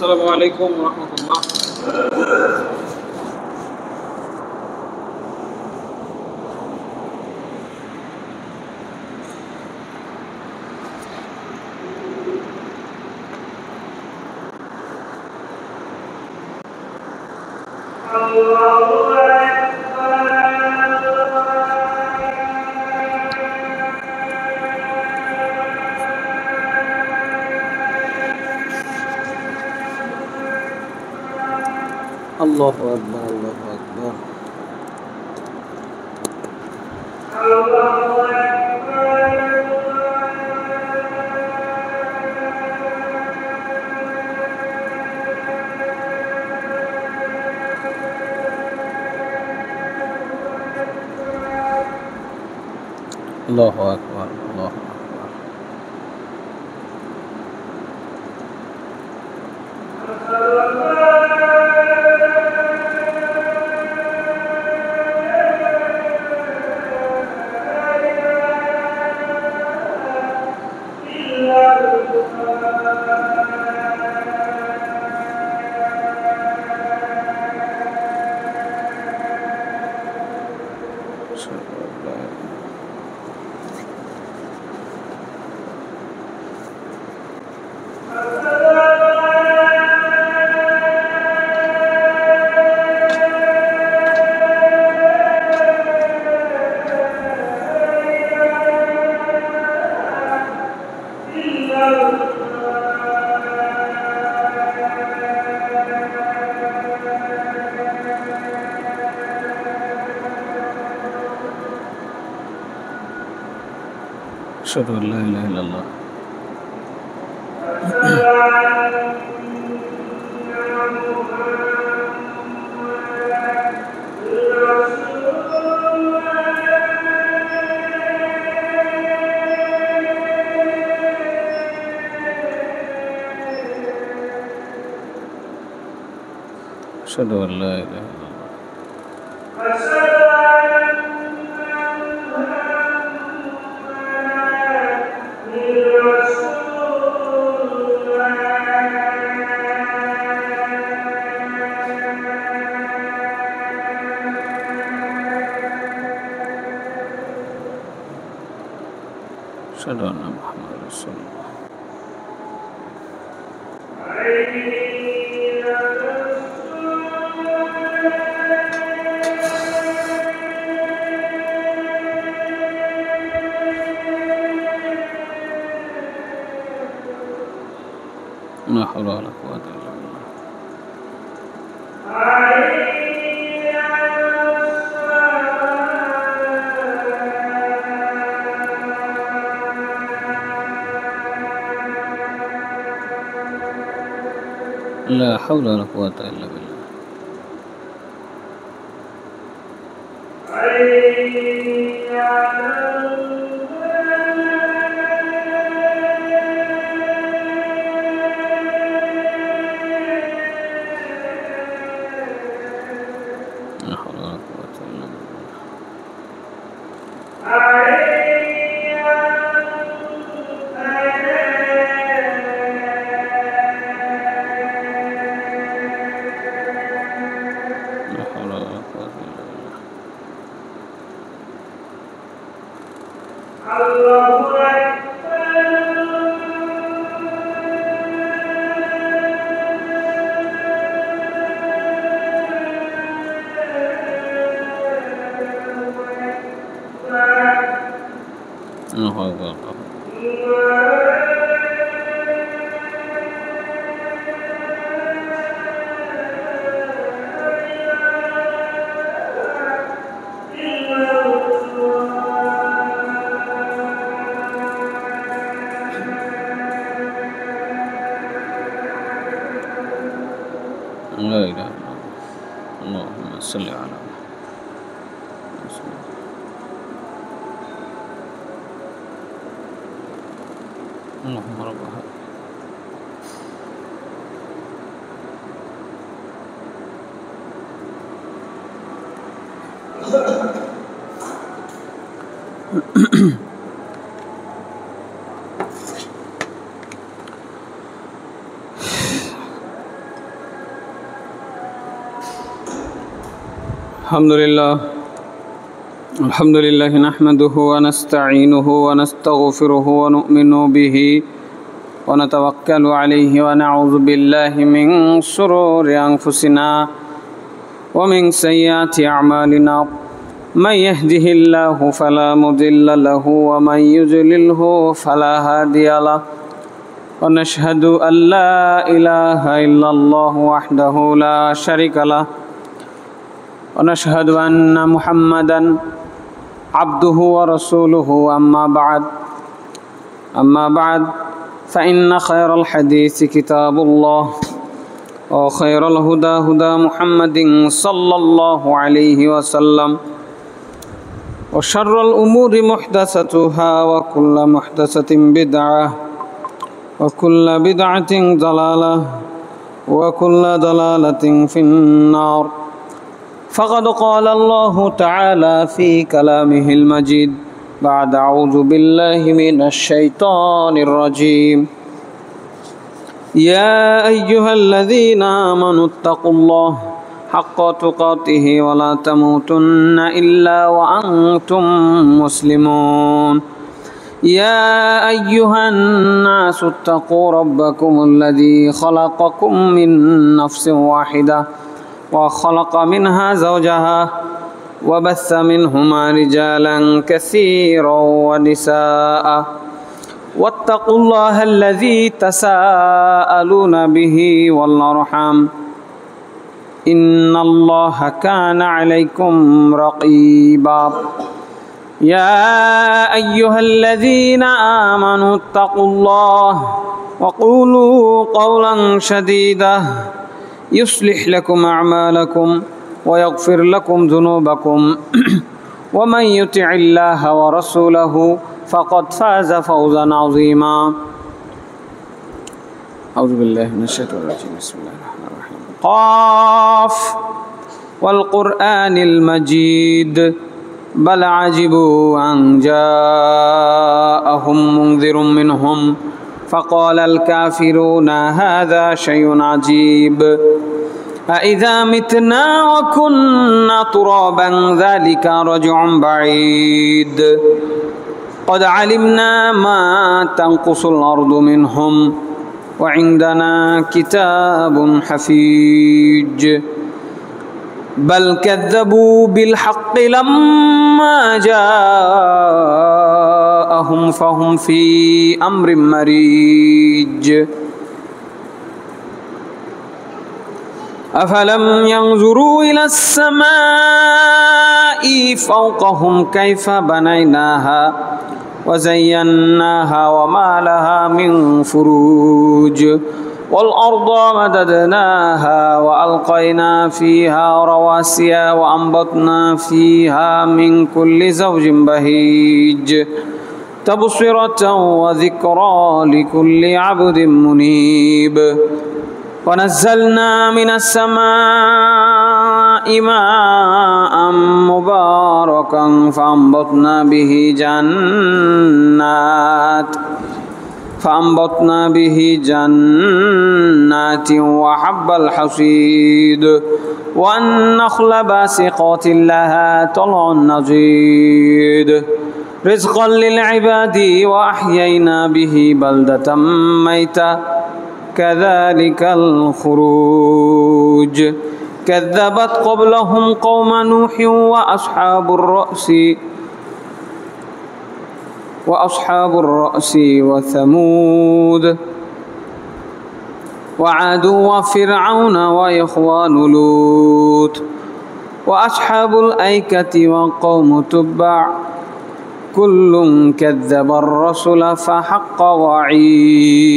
আসসালামু আলাইকুম রহমতুল্লাহ। আল্লাহু আকবার, আল্লাহু আকবার। আল্লাহু আকবার, আল্লাহু আকবার। أشهد أن لا إله إلا الله. أشهد أن لا إله إلا الله. أشهد أن محمد رسول الله. لا حول ولا قوة إلا بالله. لا حول ولا قوة إلا بالله. لا حول ولا قوة إلا بالله. لا حول ولا قوة إلا بالله. الله أكبر. لا إله إلا الله. اللهم صل على محمد. اللهم رب هذا الحمد لله نحمده ونستعينه ونستغفره ونؤمن به ونتوكل عليه ونعوذ بالله من شرور أنفسنا ومن سيئات أعمالنا من يهده الله فلا مضل له ومن يضلله فلا هادي له ونشهد أن لا إله إلا الله وحده لا شريك له ونشهد أن محمدا عبده ورسوله أما بعد فإن خير الحديث كتاب الله وخير الهدى هدى محمد صلى الله عليه وسلم وشر الأمور محدثاتها وكل محدثة بدعة وكل بدعة ضلالة وكل ضلالة في النار فقد قال الله تعالى في كلامه المجيد بعد أعوذ بالله من الشيطان الرجيم يا أيها الذين آمنوا اتقوا الله حق تقاته ولا تموتن إلا وأنتم مسلمون يا أيها الناس اتقوا ربكم الذي خلقكم من نفس واحدة وخلق منها زوجها وبث منهما رجالا كثيرا ونساء واتقوا الله الذي تساءلون به والأرحام إن الله كان عليكم رقيبا يا أيها الذين آمنوا اتقوا الله وقولوا قولا سديدا يصلح لكم أعمالكم ويغفر لكم ذنوبكم ومن يطع الله ورسوله فقد فاز فوزا عظيما أعوذ بالله من الشيطان الرجيم بسم الله الرحمن الرحيم قاف والقرآن المجيد بل عجبوا أن جاءهم منذر منهم فقال الكافرون هذا شيء عجيب أإذا متنا وكنا ترابا ذلك رجع بعيد قد علمنا ما تنقص الأرض منهم وعندنا كتاب حفيظ بل كذبوا بالحق لما جاءهم فهم في أمر مريج أفلم ينظروا إلى السماء فوقهم كيف بنيناها وزيناها وما لها من فروج والأرض مددناها وألقينا فيها رواسي وأنبتنا فيها من كل زوج بهيج تبصرة وذكرى لكل عبد منيب ونزلنا من السماء ماء مباركا فأنبتنا به جنات وحب الحصيد والنخل باسقات لها طلع نضيد رزقا للعباد وأحيينا به بلدة ميتا كذلك الخروج كذبت قبلهم قوم نوح وأصحاب الرأس وثمود وعاد وفرعون وإخوان لوط وأصحاب الأيكة وقوم تبع كل كذب الرسل فحق وعيد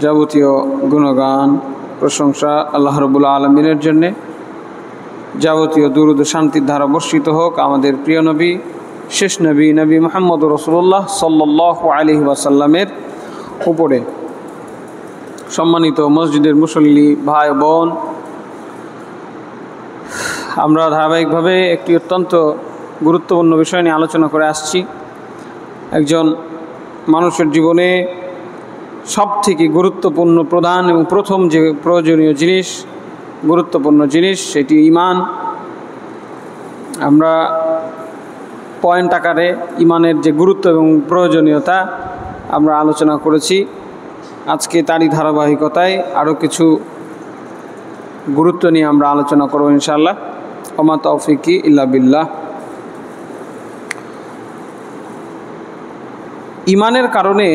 যাবতীয় গুণগান প্রশংসা আল্লাহ রাব্বুল আলামিনের জন্য যাবতীয় দুরূদ ও শান্তির ধারা বর্ষিত হোক আমাদের প্রিয় নবী শেষ নবী নবী মুহাম্মদ রাসূলুল্লাহ সাল্লাল্লাহু আলাইহি ওয়াসাল্লামের উপরে। সম্মানিত মসজিদের মুসল্লি ভাই বোন, আমরা ধারাবাহিকভাবে একটি অত্যন্ত গুরুত্বপূর্ণ বিষয় নিয়ে আলোচনা করে আসছি। একজন মানুষের জীবনে সবথেকে গুরুত্বপূর্ণ প্রধান এবং প্রথম যে প্রয়োজনীয় জিনিস গুরুত্বপূর্ণ জিনিস, সেটি ঈমান। আমরা পয়েন্ট আকারে ঈমানের যে গুরুত্ব এবং প্রয়োজনীয়তা আমরা আলোচনা করেছি। আজকে তারই ধারাবাহিকতায় আরও কিছু গুরুত্ব নিয়ে আমরা আলোচনা করব ইনশাআল্লাহ। ওমা তৌফিকি ইল্লা বিল্লাহ। ঈমানের কারণে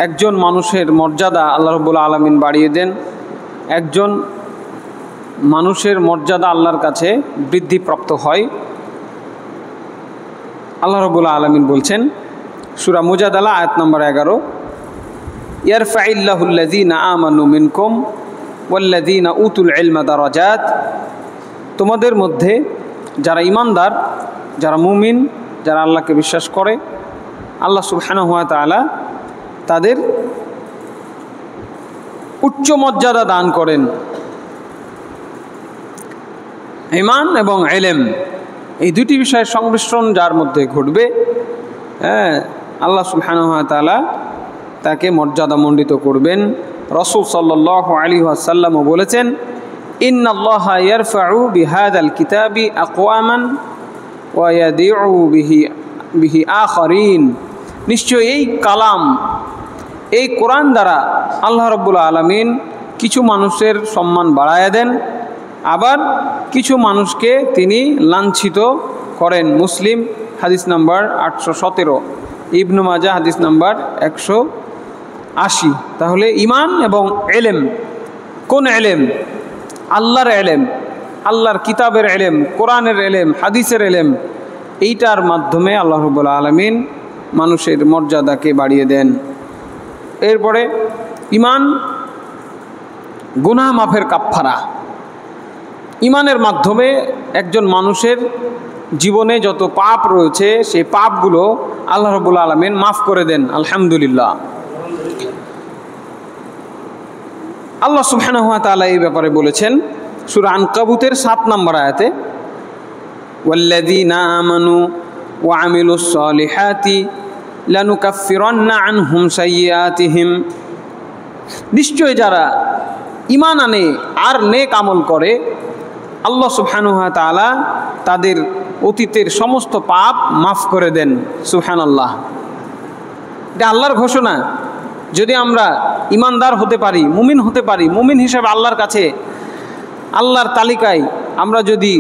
একজন মানুষের মর্যাদা আল্লাহ রাব্বুল আলামিন বাড়িয়ে দেন। একজন মানুষের মর্যাদা আল্লাহর কাছে বৃদ্ধিপ্রাপ্ত হয়। আল্লাহ রাব্বুল আলামিন বলছেন সূরা মুজাদালা আয়াত নম্বর 11, ইয়ারফাইল্লাহুল্লাযীনা আমানু মিনকুম ওয়াল্লাযীনা উতুল ইলমা দারাজাত। তোমাদের মধ্যে যারা ঈমানদার, যারা মুমিন, যারা আল্লাহকে বিশ্বাস করে, আল্লাহ সুবহানাহু ওয়া তাআলা তাদের উচ্চ মর্যাদা দান করেন। ঈমান এবং ইলম এই দুটি বিষয়ের সংমিশ্রণ যার মধ্যে ঘটবে, আল্লাহ সুবহানাহু ওয়া তাআলা তাকে মর্যাদামণ্ডিত করবেন। রাসূল সাল্লাল্লাহু আলাইহি ওয়াসাল্লামও বলেছেন, ইন্নাল্লাহা ইয়ারফাউ বিহাদাল কিতাবি আকওয়ামান ওয়া ইয়াদিউ বিহি আখারিন। নিশ্চয় এই কালাম, এই কোরআন দ্বারা আল্লাহ রাব্বুল আলামিন কিছু মানুষের সম্মান বাড়ায়া দেন, আবার কিছু মানুষকে তিনি লাঞ্ছিত করেন। মুসলিম হাদিস নাম্বার 817, ইবনু মাজাহ হাদিস নাম্বার 180। তাহলে ঈমান এবং ইলম, কোন ইলম? আল্লাহর ইলম, আল্লাহর কিতাবের ইলম, কোরআনের ইলম, হাদিসের ইলম। এইটার মাধ্যমে আল্লাহ রাব্বুল আলামিন মানুষের মর্যাদাকে বাড়িয়ে দেন। এরপরে ঈমান গুনাহ মাফের কাফফারা। ঈমানের মাধ্যমে একজন মানুষের জীবনে যত পাপ রয়েছে সেই পাপগুলো আল্লাহ রাব্বুল আলামিন মাফ করে দেন। আলহামদুলিল্লাহ। আল্লাহ সুবহানাহু ওয়া তাআলা এই ব্যাপারে বলেছেন সূরা আনকাবুতের 7 নম্বর আয়াতে, ওয়াল্লাযীনা আমানু ওয়া আমিলুস সালিহাতি লানুকাফফিরান্না আনহুম সাইয়্যাতিহিম। নিশ্চয় যারা ঈমান আনে আর নেক আমল করে, আল্লাহ সুবহানাহু ওয়া তাআলা তাদের অতীতের সমস্ত পাপ মাফ করে দেন। সুবহানাল্লাহ। এটা আল্লাহর ঘোষণা। যদি আমরা ঈমানদার হতে পারি, মুমিন হতে পারি, মুমিন হিসেবে আল্লাহর কাছে, আল্লাহর তালিকায় আমরা যদি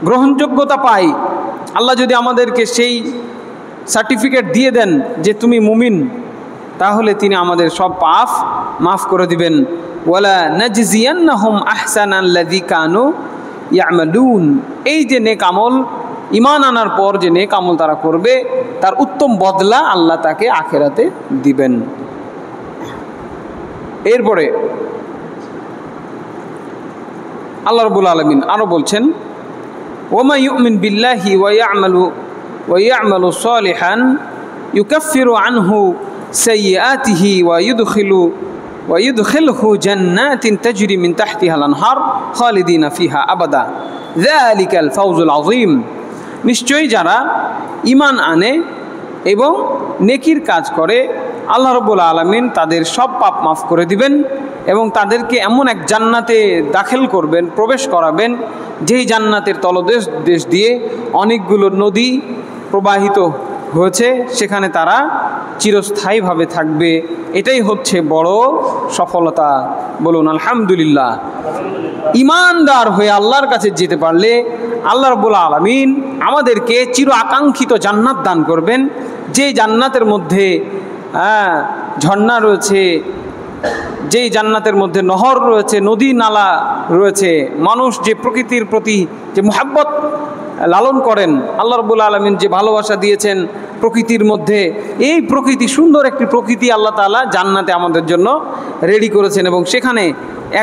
গ্রহণযোগ্যতা পাই, আল্লাহ যদি আমাদেরকে সেই সার্টিফিকেট দিয়ে দেন যে তুমি মুমিন, তাহলে তিনি আমাদের সব পাপ মাফ করে দিবেন। ওয়ালা নাজজিয়ান্নাহুম আহসানাল্লাযী কানু ইয়ামালুন। এই যে নেক আমল, ঈমান আনার পর যে নেক আমল তারা করবে, তার উত্তম বদলা আল্লাহ তাকে আখিরাতে দিবেন। এরপরে আল্লাহ রাব্বুল আলামিন আরো বলছেন, ওমা ইউমিন বিল্লাহি ওয়া ইয়ামালু সালিহান ইউকাফিরু আনহু সাইয়্যাতিহি ওয়া ইউদখিলহু জান্নাতিন তাজরি মিন তাহতিহাল আনহার খালিদিনা ফিহা আবাদা যালিকাল ফাওজুল আযীম। নিশ্চয়ই যারা ঈমান আনে এবং নেকির কাজ করে, আল্লাহ রাব্বুল আলামিন তাদের সব পাপ মাফ করে দিবেন এবং তাদেরকে এমন এক জান্নাতে দাখিল করবেন, প্রবেশ করাবেন, যেই জান্নাতের তলদেশ দিয়ে অনেকগুলো নদী প্রবাহিত হয়েছে, সেখানে তারা চিরস্থায়ীভাবে থাকবে। এটাই হচ্ছে বড় সফলতা। বলুন আলহামদুলিল্লাহ। ঈমানদার হয়ে আল্লাহর কাছে যেতে পারলে আল্লাহ রাব্বুল আলামিন আমাদেরকে চির আকাঙ্ক্ষিত জান্নাত দান করবেন, যেই জান্নাতের মধ্যে ঝর্ণা রয়েছে, যেই জান্নাতের মধ্যে নহর রয়েছে, নদী নালা রয়েছে। মানুষ যে প্রকৃতির প্রতি যে মুহাব্বত লালন করেন, আল্লাহ রাব্বুল আলামিন যে ভালোবাসা দিয়েছেন প্রকৃতির মধ্যে, এই প্রকৃতি, সুন্দর একটি প্রকৃতি আল্লাহ তাআলা জান্নাতে আমাদের জন্য রেডি করেছেন এবং সেখানে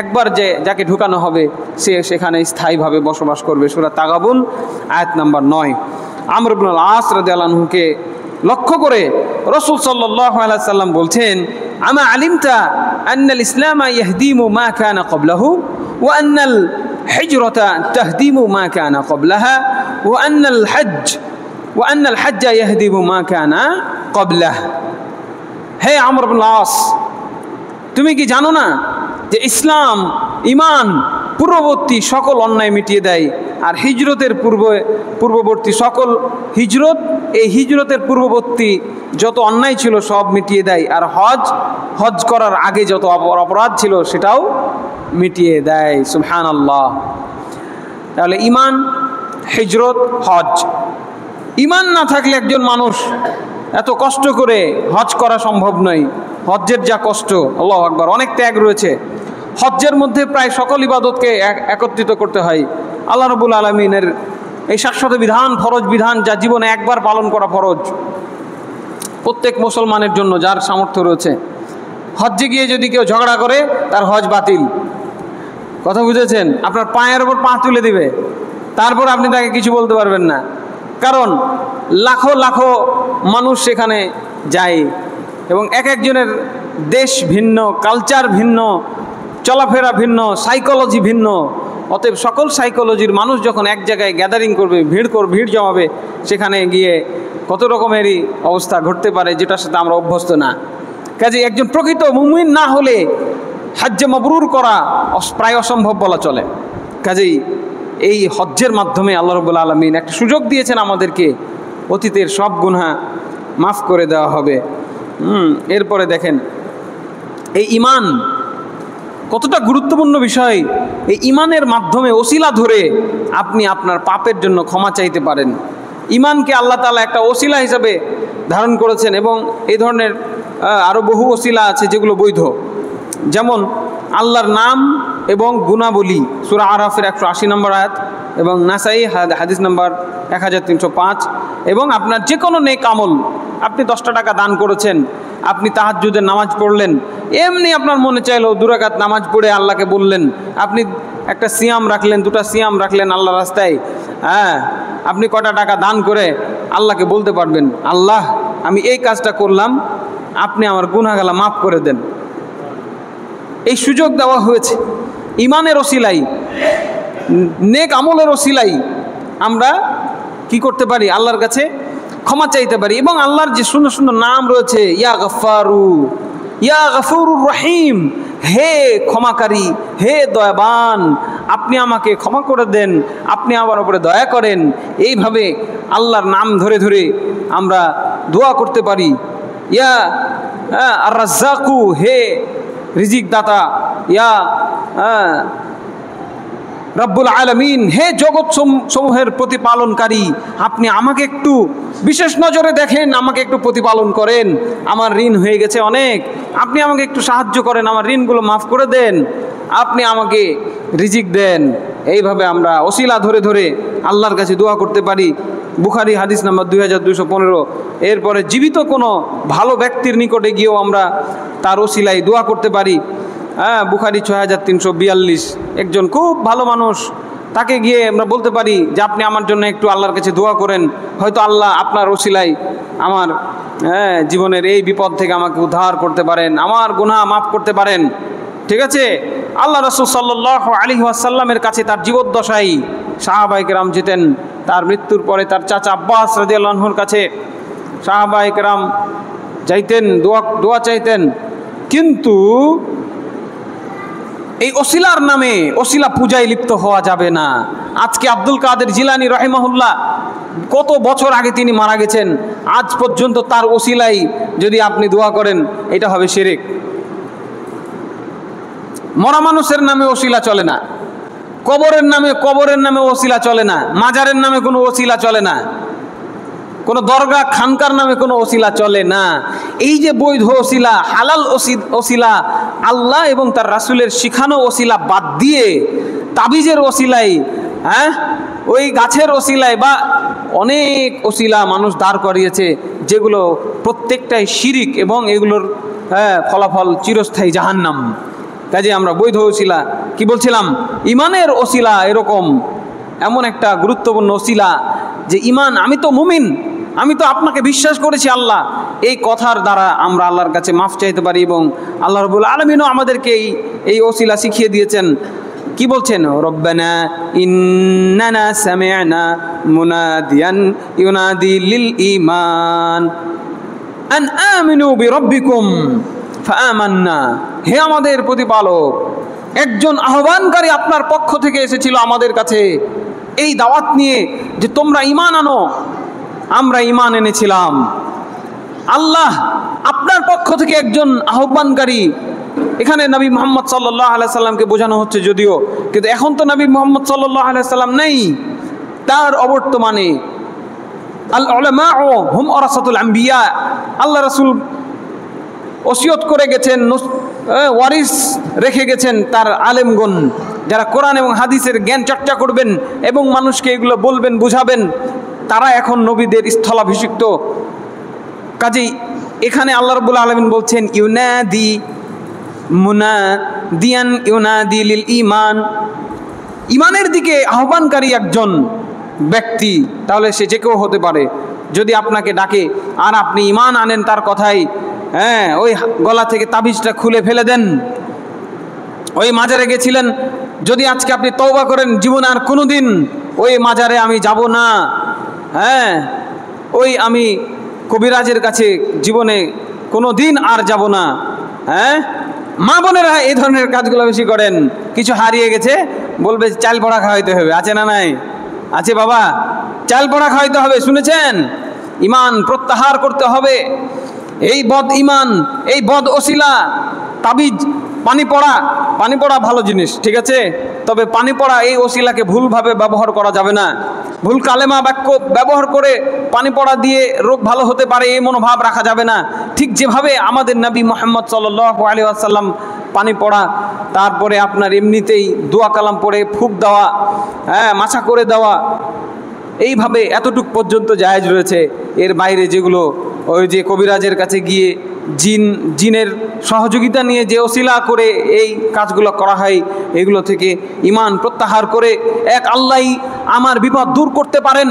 একবার যাকে ঢুকানো হবে সে সেখানে স্থায়ীভাবে বসবাস করবে। সূরা তাগাবুন আয়াত নাম্বার 9। আমর ইবনে আল আস রাদিয়াল্লাহু আনহুকে লক্ষ্য করে রাসূল সাল্লাল্লাহু আলাইহি ওয়াসাল্লাম বলছেন, আমা আলিমতা আন্নাল ইসলামা ইয়াহদিমু মা কানা ক্বাবলাহু ওয়া আন্নাল হিজরাতা তাহদিমু মা কানা ক্বাবলাহা ওয়া আন্নাল হজ্জা ইয়াহদিমু মা কানা ক্বাবলাহ। হে আমর ইবনে আল আস, তুমি কি জানো না যে ইসলাম ইমান পূর্ববর্তী সকল অন্যায় মিটিয়ে দেয়। আর হিজরতের পূর্ববর্তী সকল হিজরত, এই হিজরতের পূর্ববর্তী যত অন্যায় ছিল সব মিটিয়ে দেয়। আর হজ করার আগে যত অপরাধ ছিল সেটাও মিটিয়ে দেয়। সুবহানাল্লাহ। তাহলে ইমান, হিজরত, হজ। ইমান না থাকলে একজন মানুষ এত কষ্ট করে হজ করা সম্ভব নয়। হজ্জের যা কষ্ট, আল্লাহু আকবার, অনেক ত্যাগ রয়েছে। হজ্জের মধ্যে প্রায় সকল ইবাদতকে একত্রিত করতে হয়। আল্লাহ রাব্বুল আলামিনের এই শাশ্বত বিধান, ফরজ বিধান, যা জীবনে একবার পালন করা ফরজ প্রত্যেক মুসলমানের জন্য, যার সামর্থ্য রয়েছে। হজ্জে গিয়ে যদি কেউ ঝগড়া করে তার হজ বাতিল। কথা বুঝেছেন? আপনার পায়ের ওপর পা তুলে দিবে, তারপর আপনি তাকে কিছু বলতে পারবেন না। কারণ লাখো লাখো মানুষ সেখানে যায় এবং এক একজনের দেশ ভিন্ন, কালচার ভিন্ন, চলাফেরা ভিন্ন, সাইকোলজি ভিন্ন। অতএব সকল সাইকোলজির মানুষ যখন এক জায়গায় গ্যাদারিং করবে, ভিড় জমাবে, সেখানে গিয়ে কত রকমেরই অবস্থা ঘটতে পারে যেটার সাথে আমরা অভ্যস্ত না। কাজে একজন প্রকৃত মুমিন না হলে হজ্জে মাবরুর করা প্রায় অসম্ভব বলা চলে। কাজেই এই হজ্জের মাধ্যমে আল্লাহ রাব্বুল আলামিন একটা সুযোগ দিয়েছেন আমাদেরকে, অতীতের সব গুনাহ মাফ করে দেওয়া হবে। এরপরে দেখেন এই ঈমান কতটা গুরুত্বপূর্ণ বিষয়। এই ঈমানের মাধ্যমে ওসিলা ধরে আপনি আপনার পাপের জন্য ক্ষমা চাইতে পারেন। ঈমানকে আল্লাহ তাআলা একটা ওসিলা হিসাবে ধারণ করেছেন এবং এই ধরনের আরও বহু ওসিলা আছে যেগুলো বৈধ। যেমন আল্লাহর নাম এবং গুণাবলী, সূরা আরাফের 180 নম্বর আয়াত এবং নাসাই হাদিস নম্বর 1305। এবং আপনার যে কোনো নেক আমল, আপনি 10টা টাকা দান করেছেন, আপনি তাহাজ্জুদের নামাজ পড়লেন, এমনি আপনার মনে চাইলো 2 রাকাত নামাজ পড়ে আল্লাহকে বললেন, আপনি একটা সিয়াম রাখলেন, 2টা সিয়াম রাখলেন আল্লাহর রাস্তায়, আপনি কটা টাকা দান করে আল্লাহকে বলতে পারবেন, আল্লাহ আমি এই কাজটা করলাম, আপনি আমার গুনাহগালা মাফ করে দেন। এই সুযোগ দেওয়া হয়েছে। ঈমানের ওসিলাই, নেক আমলের ওসিলাই আমরা কি করতে পারি? আল্লাহর কাছে ক্ষমা চাইতে পারি। এবং আল্লাহর যে সুন্দর সুন্দর নাম রয়েছে, ইয়া গফফারু, ইয়া গফুরুর রহিম, হে ক্ষমাকারী, হে দয়াবান, আপনি আমাকে ক্ষমা করে দেন, আপনি আমার উপরে দয়া করেন। এইভাবে আল্লাহর নাম ধরে ধরে আমরা দোয়া করতে পারি। ইয়া আর রাজ্জাকু, হে রিজিক দাতা, ইয়া রব্বুল আলামিন, হে জগৎ সমূহের প্রতিপালনকারী, আপনি আমাকে একটু বিশেষ নজরে দেখেন, আমাকে একটু প্রতিপালন করেন, আমার ঋণ হয়ে গেছে অনেক, আপনি আমাকে একটু সাহায্য করেন, আমার ঋণগুলো মাফ করে দেন, আপনি আমাকে রিজিক দেন। এইভাবে আমরা ওসিলা ধরে ধরে আল্লাহর কাছে দোয়া করতে পারি। বুখারী হাদিস নাম্বার 2215। এরপরে জীবিত কোনো ভালো ব্যক্তির নিকটে গিয়েও আমরা তার ওসিলায় দোয়া করতে পারি। বুখারী 6342, একজন খুব ভালো মানুষ, তাকে গিয়ে আমরা বলতে পারি যে আপনি আমার জন্য একটু আল্লাহর কাছে দোয়া করেন, হয়তো আল্লাহ আপনার ওসিলায় আমার জীবনের এই বিপদ থেকে আমাকে উদ্ধার করতে পারেন, আমার গুনাহ মাফ করতে পারেন। ঠিক আছে? আল্লাহ রাসূল সাল্লাল্লাহু আলাইহি ওয়াসাল্লামের কাছে তার জীবদ্দশায় সাহাবায়ে কেরাম যেতেন। তার মৃত্যুর পরে তার চাচা আব্বাস রাদিয়াল্লাহু আনহুর কাছে সাহাবায়ে কেরাম যাইতেন, দোয়া চাইতেন। কিন্তু এই ওসিলার নামে ওসিলা পূজায় লিপ্ত হওয়া যাবে না। আজকে আব্দুল কাদের জিলানী রাহিমাহুল্লাহ, কত বছর আগে তিনি মারা গেছেন, আজ পর্যন্ত তার ওসিলাই যদি আপনি দোয়া করেন, এটা হবে শিরক। মরা মানুষের নামে ওসিলা চলে না, কবরের নামে ওসিলা চলে না, মাজারের নামে কোনো ওসিলা চলে না, কোনো দরগা খানকার নামে কোনো ওসিলা চলে না। এই যে বৈধ ওসিলা, হালাল ওসিলা, আল্লাহ এবং তার রাসূলের শিখানো ওসিলা বাদ দিয়ে তাবিজের ওসিলাই, ওই গাছের ওসিলায় বা অনেক ওসিলা মানুষ দাঁড় করিয়েছে, যেগুলো প্রত্যেকটাই শিরিক এবং এগুলোর ফলাফল চিরস্থায়ী জাহান্নাম। কাজে আমরা বৈধ ওসিলা, কি বলছিলাম, ঈমানের ওসিলা এমন একটা গুরুত্বপূর্ণ ওসিলা যে ঈমান, আমি তো মুমিন, আমি তো আপনাকে বিশ্বাস করেছি আল্লাহ, এই কথার দ্বারা আমরা আল্লাহর কাছে মাফ চাইতে পারি। এবং আল্লাহ রাব্বুল আলামিনও আমাদেরকে এই ওসিলা শিখিয়ে দিয়েছেন। কি বলছেন? রব্বানা ইন্নানা সামি'না মুনাদিয়ান ইউনাদি লিল ঈমান আন আমিনু বিরাব্বিকুম ফাআমান্না। হে আমাদের প্রতিপালক, একজন আহ্বানকারী আপনার পক্ষ থেকে এসেছিল আমাদের কাছে এই দাওয়াত নিয়ে যে তোমরা ঈমান আনো। আমরা ঈমান এনেছিলাম। আল্লাহ আপনার পক্ষ থেকে একজন আহ্বানকারী, এখানে নবী মুহাম্মদ সাল্লাল্লাহু আলাইহি সাল্লামকে বোঝানো হচ্ছে যদিও, কিন্তু এখন তো নবী মুহাম্মদ সাল্লাল্লাহু আলাইহি সাল্লাম নেই। তার অবর্তমানে আল উলামা হুম ওয়ারাসাতুল আম্বিয়া, আল্লাহ রাসূল ওসিয়ত করে গেছেন, ওয়ারিস রেখে গেছেন তার আলেমগণ, যারা কোরআন এবং হাদিসের জ্ঞান চর্চা করবেন এবং মানুষকে এগুলো বলবেন, বুঝাবেন, তারা এখন নবীদের স্থলাভিষিক্ত। কাজেই এখানে আল্লাহ রাব্বুল আলামিন বলছেন ইউনাদি মুনাদিয়ান ইউনাদি লিল ঈমান, ঈমানের দিকে আহ্বানকারী একজন ব্যক্তি, তাহলে সে যে কেউ হতে পারে। যদি আপনাকে ডাকে আর আপনি ঈমান আনেন তার কথাই, হ্যাঁ, ওই গলা থেকে তাবিজটা খুলে ফেলে দেন, ওই মাজারে গেছিলেন, যদি আজকে আপনি তওবা করেন জীবনে আর কোনোদিন ওই মাজারে আমি যাব না, হ্যাঁ, ওই আমি কবিরাজের কাছে জীবনে কোনো দিন আর যাব না, হ্যাঁ, মা বোনেরা এই ধরনের কাজগুলো বেশি করেন। কিছু হারিয়ে গেছে বলবে চাল পড়া খাওয়াইতে হবে, আছে না নাই? আছে বাবা, চাল পড়া খাওয়াইতে হবে, শুনেছেন? ঈমান প্রত্যাহার করতে হবে। এই বদ ঈমান, এই বদ ওসিলা, তাবিজ, পানি পড়া ভালো জিনিস, ঠিক আছে, তবে পানি পড়া এই ওসিলাকে ভুলভাবে ব্যবহার করা যাবে না। ভুল কালেমা বাক্য ব্যবহার করে পানি পড়া দিয়ে রোগ ভালো হতে পারে এই মনোভাব রাখা যাবে না। ঠিক যেভাবে আমাদের নবী মুহাম্মদ সাল্লাল্লাহু আলাইহি ওয়াসাল্লাম পানি পড়া, তারপরে আপনার এমনিতেই দোয়া কালাম পড়ে ফুঁক দেওয়া, হ্যাঁ, মাছা করে দেওয়া, এইভাবে এতটুক পর্যন্ত জায়েজ রয়েছে। এর বাইরে যেগুলো ওই যে কবিরাজের কাছে গিয়ে জিনের সহযোগিতা নিয়ে যে ওসিলা করে এই কাজগুলো করা হয়, এগুলো থেকে ঈমান প্রত্যাহার করে এক আল্লাহই আমার বিপদ দূর করতে পারেন।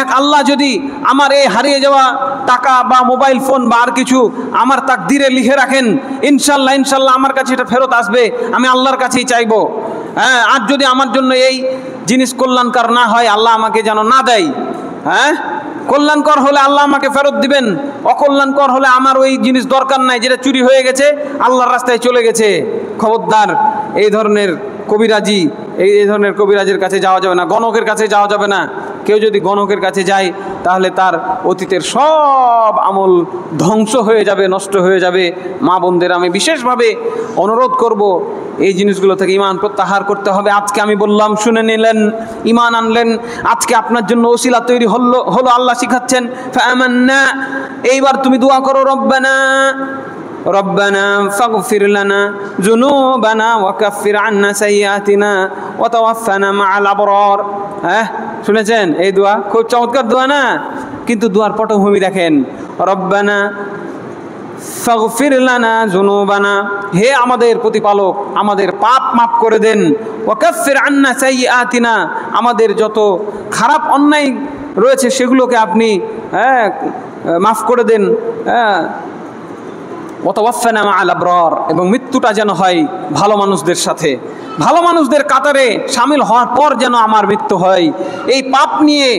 এক আল্লাহ যদি আমার এই হারিয়ে যাওয়া টাকা বা মোবাইল ফোন বা আর কিছু আমার তাকদিরে লিখে রাখেন, ইনশাল্লাহ আমার কাছে এটা ফেরত আসবে, আমি আল্লাহর কাছেই চাইবো। হ্যাঁ, আর যদি আমার জন্য এই জিনিস কল্যাণকর না হয়, আল্লাহ আমাকে যেন না দেয়। হ্যাঁ, কল্যাণকর হলে আল্লাহ আমাকে ফেরত দিবেন, অকল্যাণকর হলে আমার ওই জিনিস দরকার নাই, যেটা চুরি হয়ে গেছে, আল্লাহর রাস্তায় চলে গেছে। খবরদার, এই ধরনের কবিরাজি, এই ধরনের কবিরাজের কাছে যাওয়া যাবে না, গণকের কাছে যাওয়া যাবে না। কেউ যদি গণকের কাছে যায় তাহলে তার অতীতের সব আমল ধ্বংস হয়ে যাবে, নষ্ট হয়ে যাবে। মা বোনদের আমি বিশেষভাবে অনুরোধ করব, এই জিনিসগুলো থেকে ঈমান প্রত্যাহার করতে হবে। আজকে আমি বললাম, শুনে নিলেন, ঈমান আনলেন, আজকে আপনার জন্য ওসিলা তৈরি হলো, আল্লাহ শিখাচ্ছেন ফাআমান্না। এইবার তুমি দোয়া করো, রব্বানা ফাগফির লানা যুনুবানা ওয়া কাফির আন্না সাইয়্যাতিনা ওয়া তাওয়াফানা মা'আল আবরার। হ্যাঁ, শুনেছেন? এই দোয়া খুব চমৎকার দোয়া না? কিন্তু দোয়ার পটভূমি দেখেন, রব্বানা ফাগফির লানা যুনুবানা, হে আমাদের প্রতিপালক, আমাদের পাপ মাফ করে দেন, ওয়া কাফির আন্না সাইয়্যাতিনা, আমাদের যত খারাপ অন্যায় রয়েছে সেগুলোকে আপনি মাফ করে দেন। হ্যাঁ, ওয়া তাওয়াফানা মা'আল আবরার, এবং মৃত্যুটা যেন হয় ভালো মানুষদের সাথে, ভালো মানুষদের কাতারে শামিল হওয়ার পর যেন আমার মৃত্যু হয়। এই পাপ নিয়ে,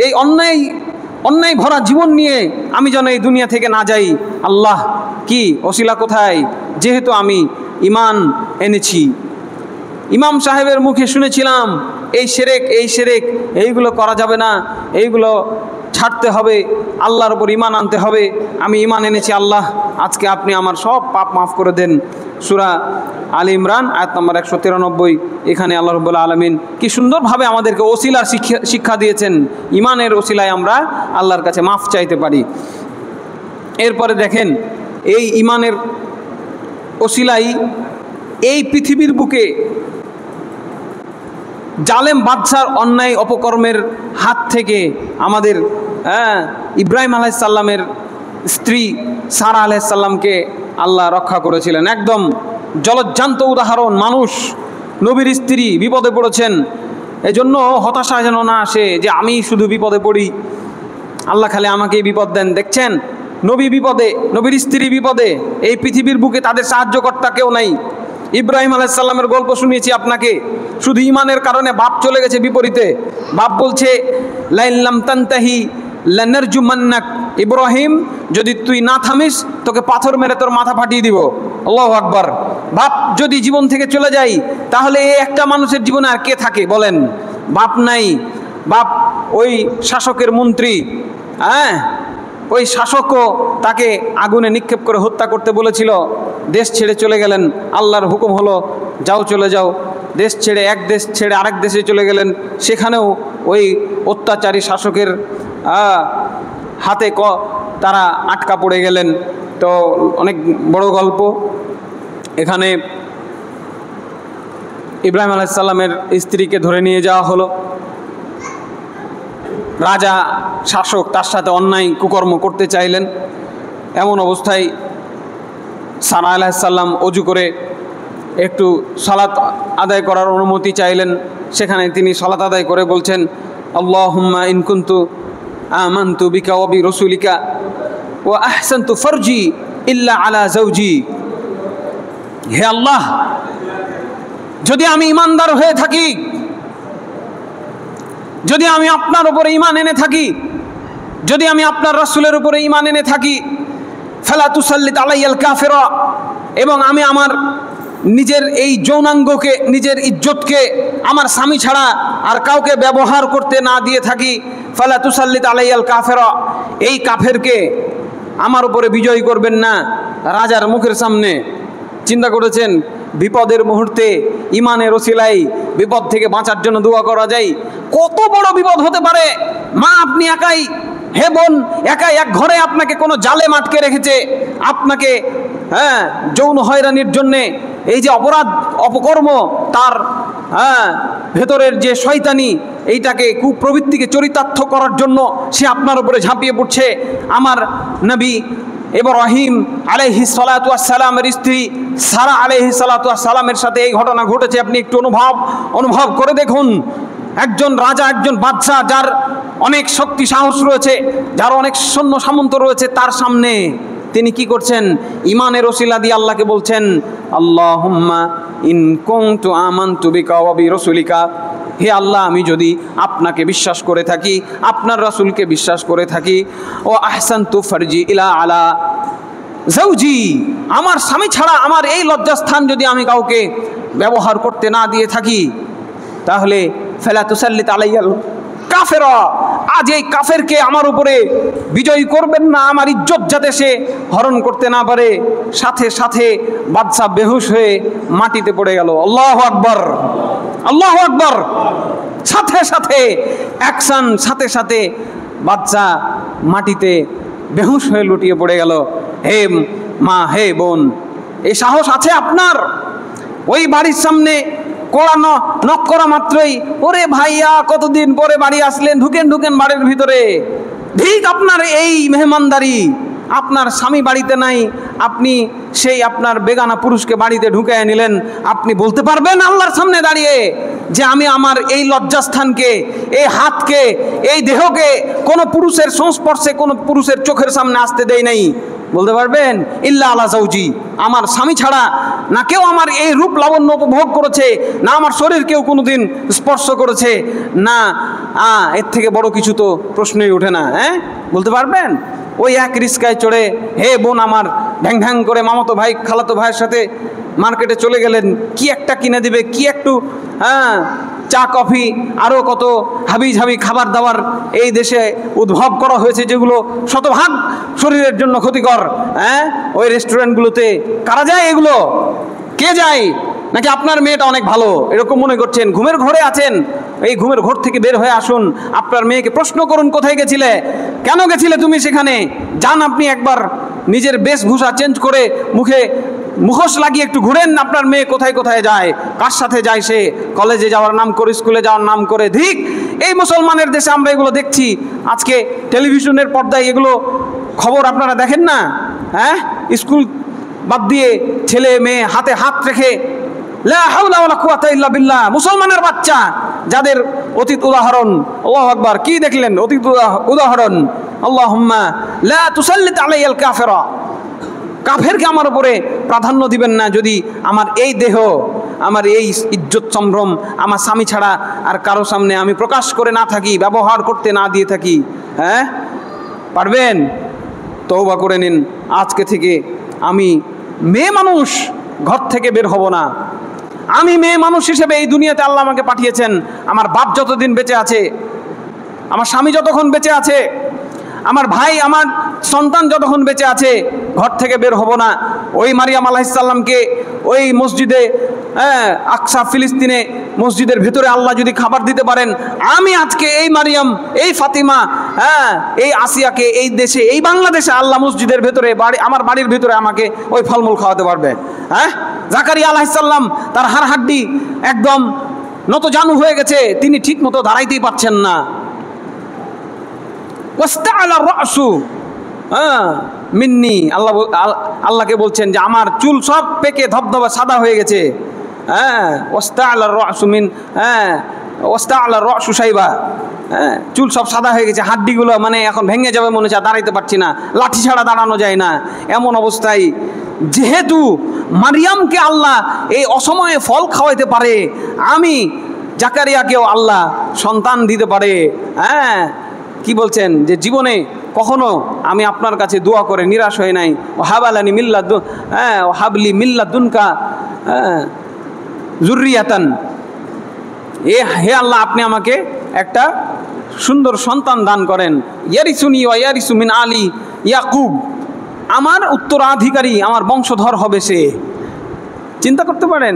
এই অন্যায় ভরা জীবন নিয়ে আমি যেন এই দুনিয়া থেকে না যাই। আল্লাহ, কি ওসিলা কোথায়? যেহেতু আমি ঈমান এনেছি। ইমাম সাহেবের মুখে শুনেছিলাম এই শিরক এইগুলো করা যাবে না, এইগুলো ছাড়তে হবে, আল্লাহর উপর ঈমান আনতে হবে। আমি ঈমান এনেছি, আল্লাহ আজকে আপনি আমার সব পাপ মাফ করে দেন। সূরা আলী ইমরান আয়াত নম্বর 193। এখানে আল্লাহ রাব্বুল আলামিন কি সুন্দরভাবে আমাদেরকে ওসিলার শিক্ষা দিয়েছেন। ঈমানের ওসিলায় আমরা আল্লাহর কাছে মাফ চাইতে পারি। এরপরে দেখেন, এই ঈমানের ওসিলাই এই পৃথিবীর বুকে জালেম বাদশার অন্যায় অপকর্মের হাত থেকে আমাদের ইব্রাহিম আলাইহিস সালামের স্ত্রী সারা আলাইহিস সালামকে আল্লাহ রক্ষা করেছিলেন। একদম জলজ্জান্ত উদাহরণ। মানুষ, নবীর স্ত্রী বিপদে পড়েছেন, এজন্য হতাশা যেন না আসে যে আমি শুধু বিপদে পড়ি, আল্লাহ খালি আমাকেই বিপদ দেন। দেখছেন, নবী বিপদে, নবীর স্ত্রী বিপদে, এই পৃথিবীর বুকে তাদের সাহায্যকর্তা কেউ নাই। ইব্রাহিম আলাইহিস সালামের গল্প শুনিয়েছি আপনাকে, শুধু ঈমানের কারণে বাপ চলে গেছে বিপরীতে। বাপ বলছে লাইন লাম তানতাহি লানারজুমান্নাক, ইব্রাহিম, যদি তুই না থামিস তোকে পাথর মেরে তোর মাথা ফাটিয়ে দিব। আল্লাহু আকবার। বাপ যদি জীবন থেকে চলে যায় তাহলে এই একটা মানুষের জীবনে আর কে থাকে বলেন? বাপ নাই, বাপ ওই শাসকের মন্ত্রী, হ্যাঁ, ওই শাসকও তাকে আগুনে নিক্ষেপ করে হত্যা করতে বলেছিল। দেশ ছেড়ে চলে গেলেন, আল্লাহর হুকুম হলো যাও চলে যাও। দেশ ছেড়ে এক দেশ ছেড়ে আরেক দেশে চলে গেলেন, সেখানেও ওই অত্যাচারী শাসকের হাতে তারা আটকা পড়ে গেলেন। তো অনেক বড় গল্প। এখানে ইব্রাহিম আলাইহিস সালামের স্ত্রীকে ধরে নিয়ে যাওয়া হলো। রাজা শাসক তার সাথে অন্যায় কুকর্ম করতে চাইলেন। এমন অবস্থায় সারা আলাইহিস সালাম অজু করে একটু সালাত আদায় করার অনুমতি চাইলেন। সেখানে তিনি সালাত আদায় করে বলছেন, আল্লাহুম্মা ইন কুনতু আমানতু বিকা ওয়া বিরাসূলিকা ওয়া আহসানতু ফারজি ইল্লা আলা যাওজি। হে আল্লাহ, যদি আমি ঈমানদার হয়ে থাকি, যদি আমি আপনার উপরে ঈমান এনে থাকি, যদি আমি আপনার রাসূলের উপরে ঈমান এনে থাকি, ফালা তুসাল্লিত আলাইয়াল কাফিরা, এবং আমি আমার নিজের এই যৌনাঙ্গকে, নিজের ইজ্জতকে আমার স্বামী ছাড়া আর কাউকে ব্যবহার করতে না দিয়ে থাকি, ফালা তুসাল্লিত আলাইয়াল কাফিরা, এই কাফেরকে আমার উপরে বিজয়ী করবেন না। রাজার মুখের সামনে চিন্তা করেছেন, বিপদের মুহূর্তে ইমানের ওসিলায় বিপদ থেকে বাঁচার জন্য দোয়া করা যায়। কত বড় বিপদ হতে পারে। মা আপনি একাই, হে বোন একাই এক ঘরে আপনাকে কোনো জালে আটকে রেখেছে, আপনাকে যৌন হয়রানির জন্যে, এই যে অপরাধ অপকর্ম, তার ভেতরের যে শয়তানি, এইটাকে কুপ্রবৃত্তিকে চরিতার্থ করার জন্য সে আপনার উপরে ঝাঁপিয়ে পড়ছে। আমার নবী ইব্রাহিম আলাইহিস সালাতু ওয়াস সালামের স্ত্রী সারা আলাইহিস সালাতু ওয়াস সালামের সাথে এই ঘটনা ঘটেছে। আপনি একটু অনুভব করে দেখুন। একজন রাজা, একজন বাদশা, যার অনেক শক্তি সাহস রয়েছে, যার অনেক সৈন্য সামন্ত রয়েছে, তার সামনে তিনি কি করছেন? ঈমানের ওসিলা দিয়ে আল্লাহকে বলছেন, আল্লাহুম্মা ইন কুনতু আমানতু বিকা ওয়া বিরাসূলিকা, হে আল্লাহ, আমি যদি আপনাকে বিশ্বাস করে থাকি, আপনার রাসূলকে বিশ্বাস করে থাকি, ও আহসানতু ফারজি ইলা আলা যাওজি, আমার স্বামী ছাড়া আমার এই লজ্জাস্থান যদি আমি কাউকে ব্যবহার করতে না দিয়ে থাকি, তাহলে ফালা তুসাল্লিত আলাইয়াল কাফেরা, আজ এই কাফেরকে আমার উপরে বিজয়ী করবেন না, আমার ইজ্জত যাতে সে হরণ করতে না পারে। সাথে সাথে বাদশা বেহুশ হয়ে মাটিতে পড়ে গেল। আল্লাহু আকবার, আল্লাহু আকবার। সাথে সাথে অ্যাকশন, সাথে সাথে বাদশা মাটিতে বেহুশ হয়ে লুটিয়ে পড়ে গেল। হে মা, হে বোন, এই সাহস আছে আপনার? ওই বাড়ির সামনে কোড়ানো নক করা মাত্রই, ওরে ভাইয়া কতদিন পরে বাড়ি আসলেন, ঢুকেন ঢুকেন বাড়ির ভিতরে। ঠিক আপনার এই মেহমানদারি, আপনার স্বামী বাড়িতে নাই, আপনি সেই আপনার বেগানা পুরুষকে বাড়িতে ঢুকায় নিলেন। আপনি বলতে পারবেন আল্লাহর সামনে দাঁড়িয়ে যে আমি আমার এই লজ্জাস্থানকে, এই হাতকে, এই দেহকে কোনো পুরুষের সংস্পর্শে, কোনো পুরুষের চোখের সামনে আসতে দেই নাই? বলতে পারবেন? ইল্লা আলা যাওজি, আমার স্বামী ছাড়া না কেউ আমার এই রূপ লাবণ্য উপভোগ করেছে, না আমার শরীর কেউ কোনোদিন স্পর্শ করেছে, না এর থেকে বড় কিছু তো প্রশ্নই ওঠে না। বলতে পারবেন? ওই এক রিস্কায় চড়ে হে বোন আমার ঢ্যাং ঢ্যাং করে মামাতো ভাই খালাতো ভাইয়ের সাথে মার্কেটে চলে গেলেন। কি একটা কিনে দিবে, কি একটু চা কফি, আরও কত হাবি ঝাবি খাবার দাবার এই দেশে উদ্ভব করা হয়েছে, যেগুলো শতভাগ শরীরের জন্য ক্ষতিকর। ওই রেস্টুরেন্টগুলোতে কারা যায়? এগুলো কে যায়? নাকি আপনার মেয়েটা অনেক ভালো এরকম মনে করছেন? ঘুমের ঘরে আছেন, এই ঘুমের ঘর থেকে বের হয়ে আসুন, আপনার মেয়েকে প্রশ্ন করুন, কোথায় গেছিলে, কেন গেছিলে তুমি সেখানে? যান আপনি একবার নিজের বেশভূষা চেঞ্জ করে মুখে মুখোশ লাগিয়ে একটু ঘুরেন, আপনার মেয়ে কোথায় কোথায় যায়, কার সাথে যায় সে, কলেজে যাওয়ার নাম করে, স্কুলে যাওয়ার নাম করে। ঠিক এই মুসলমানের দেশে আমরা এগুলো দেখছি। আজকে টেলিভিশনের পর্দায় এগুলো খবর আপনারা দেখেন না? স্কুল বাদ দিয়ে ছেলে মেয়ে হাতে হাত রেখে লা হাওলা ওয়ালা কুওয়াতা ইল্লা বিল্লাহ, মুসলমানের বাচ্চা যাদের অতীত উদাহরণ। আল্লাহু আকবার। কি দেখলেন অতীত উদাহরণ? আল্লাহুম্মা লা তুসাল্লিত আলাইয়াল কাফিরা, কাফেরকে আমার উপরে প্রাধান্য দিবেন না যদি আমার এই দেহ, আমার এই ইজ্জত সম্ভ্রম আমার স্বামী ছাড়া আর কারো সামনে আমি প্রকাশ করে না থাকি, ব্যবহার করতে না দিয়ে থাকি। পারবেন? তওবা করে নিন, আজকে থেকে আমি মেয়ে মানুষ, ঘর থেকে বের হব না। আমি মেয়ে মানুষ হিসেবে এই দুনিয়াতে আল্লাহ আমাকে পাঠিয়েছেন। আমার বাপ যতদিন বেঁচে আছে, আমার স্বামী যতক্ষণ বেঁচে আছে, আমার ভাই, আমার সন্তান যতক্ষণ বেঁচে আছে, ঘর থেকে বের হব না। ওই মারিয়াম আলাইহিস সালামকে ওই মসজিদে, আকসা ফিলিস্তিনে মসজিদের ভেতরে আল্লাহ যদি খাবার দিতে পারেন, আমি আজকে এই মারিয়াম, এই ফাতিমা, এই আসিয়াকে এই দেশে, এই বাংলাদেশে আল্লাহ মসজিদের ভেতরে, আমার বাড়ির ভেতরে আমাকে ওই ফলমূল খাওয়াতে পারবে। জাকারিয়া আলাইহিস সালাম, তার হাড় হাড্ডি একদম নতজানু হয়ে গেছে, তিনি ঠিক মতো দাঁড়াইতেই পারছেন না। মিন্নি, আল্লাহকে বলছেন যে আমার চুল সব পেকে ধবধবা সাদা হয়ে গেছে। চুল সব সাদা হয়ে গেছে, হাড্ডিগুলো মানে এখন ভেঙে যাবে মনে হচ্ছে, দাঁড়াইতে পারছি না, লাঠি ছাড়া দাঁড়ানো যায় না, এমন অবস্থায় যেহেতু মারিয়ামকে আল্লাহ এই অসময়ে ফল খাওয়াইতে পারে, আমি জাকারিয়াকেও আল্লাহ সন্তান দিতে পারে। কি বলছেন যে জীবনে কখনো আমি আপনার কাছে দোয়া করে নিরাশ হই নাই। ও হাবালানি মিল্লাদুন, ও হাবলি মিল্লাদুনকা যুররিয়াতান, হে আল্লাহ, আপনি আমাকে একটা সুন্দর সন্তান দান করেন। ইয়ারিসুনি ওয়া ইয়ারিসু মিন আলি ইয়াকুব, আমার উত্তরাধিকারী, আমার বংশধর হবে সে। চিন্তা করতে পারেন,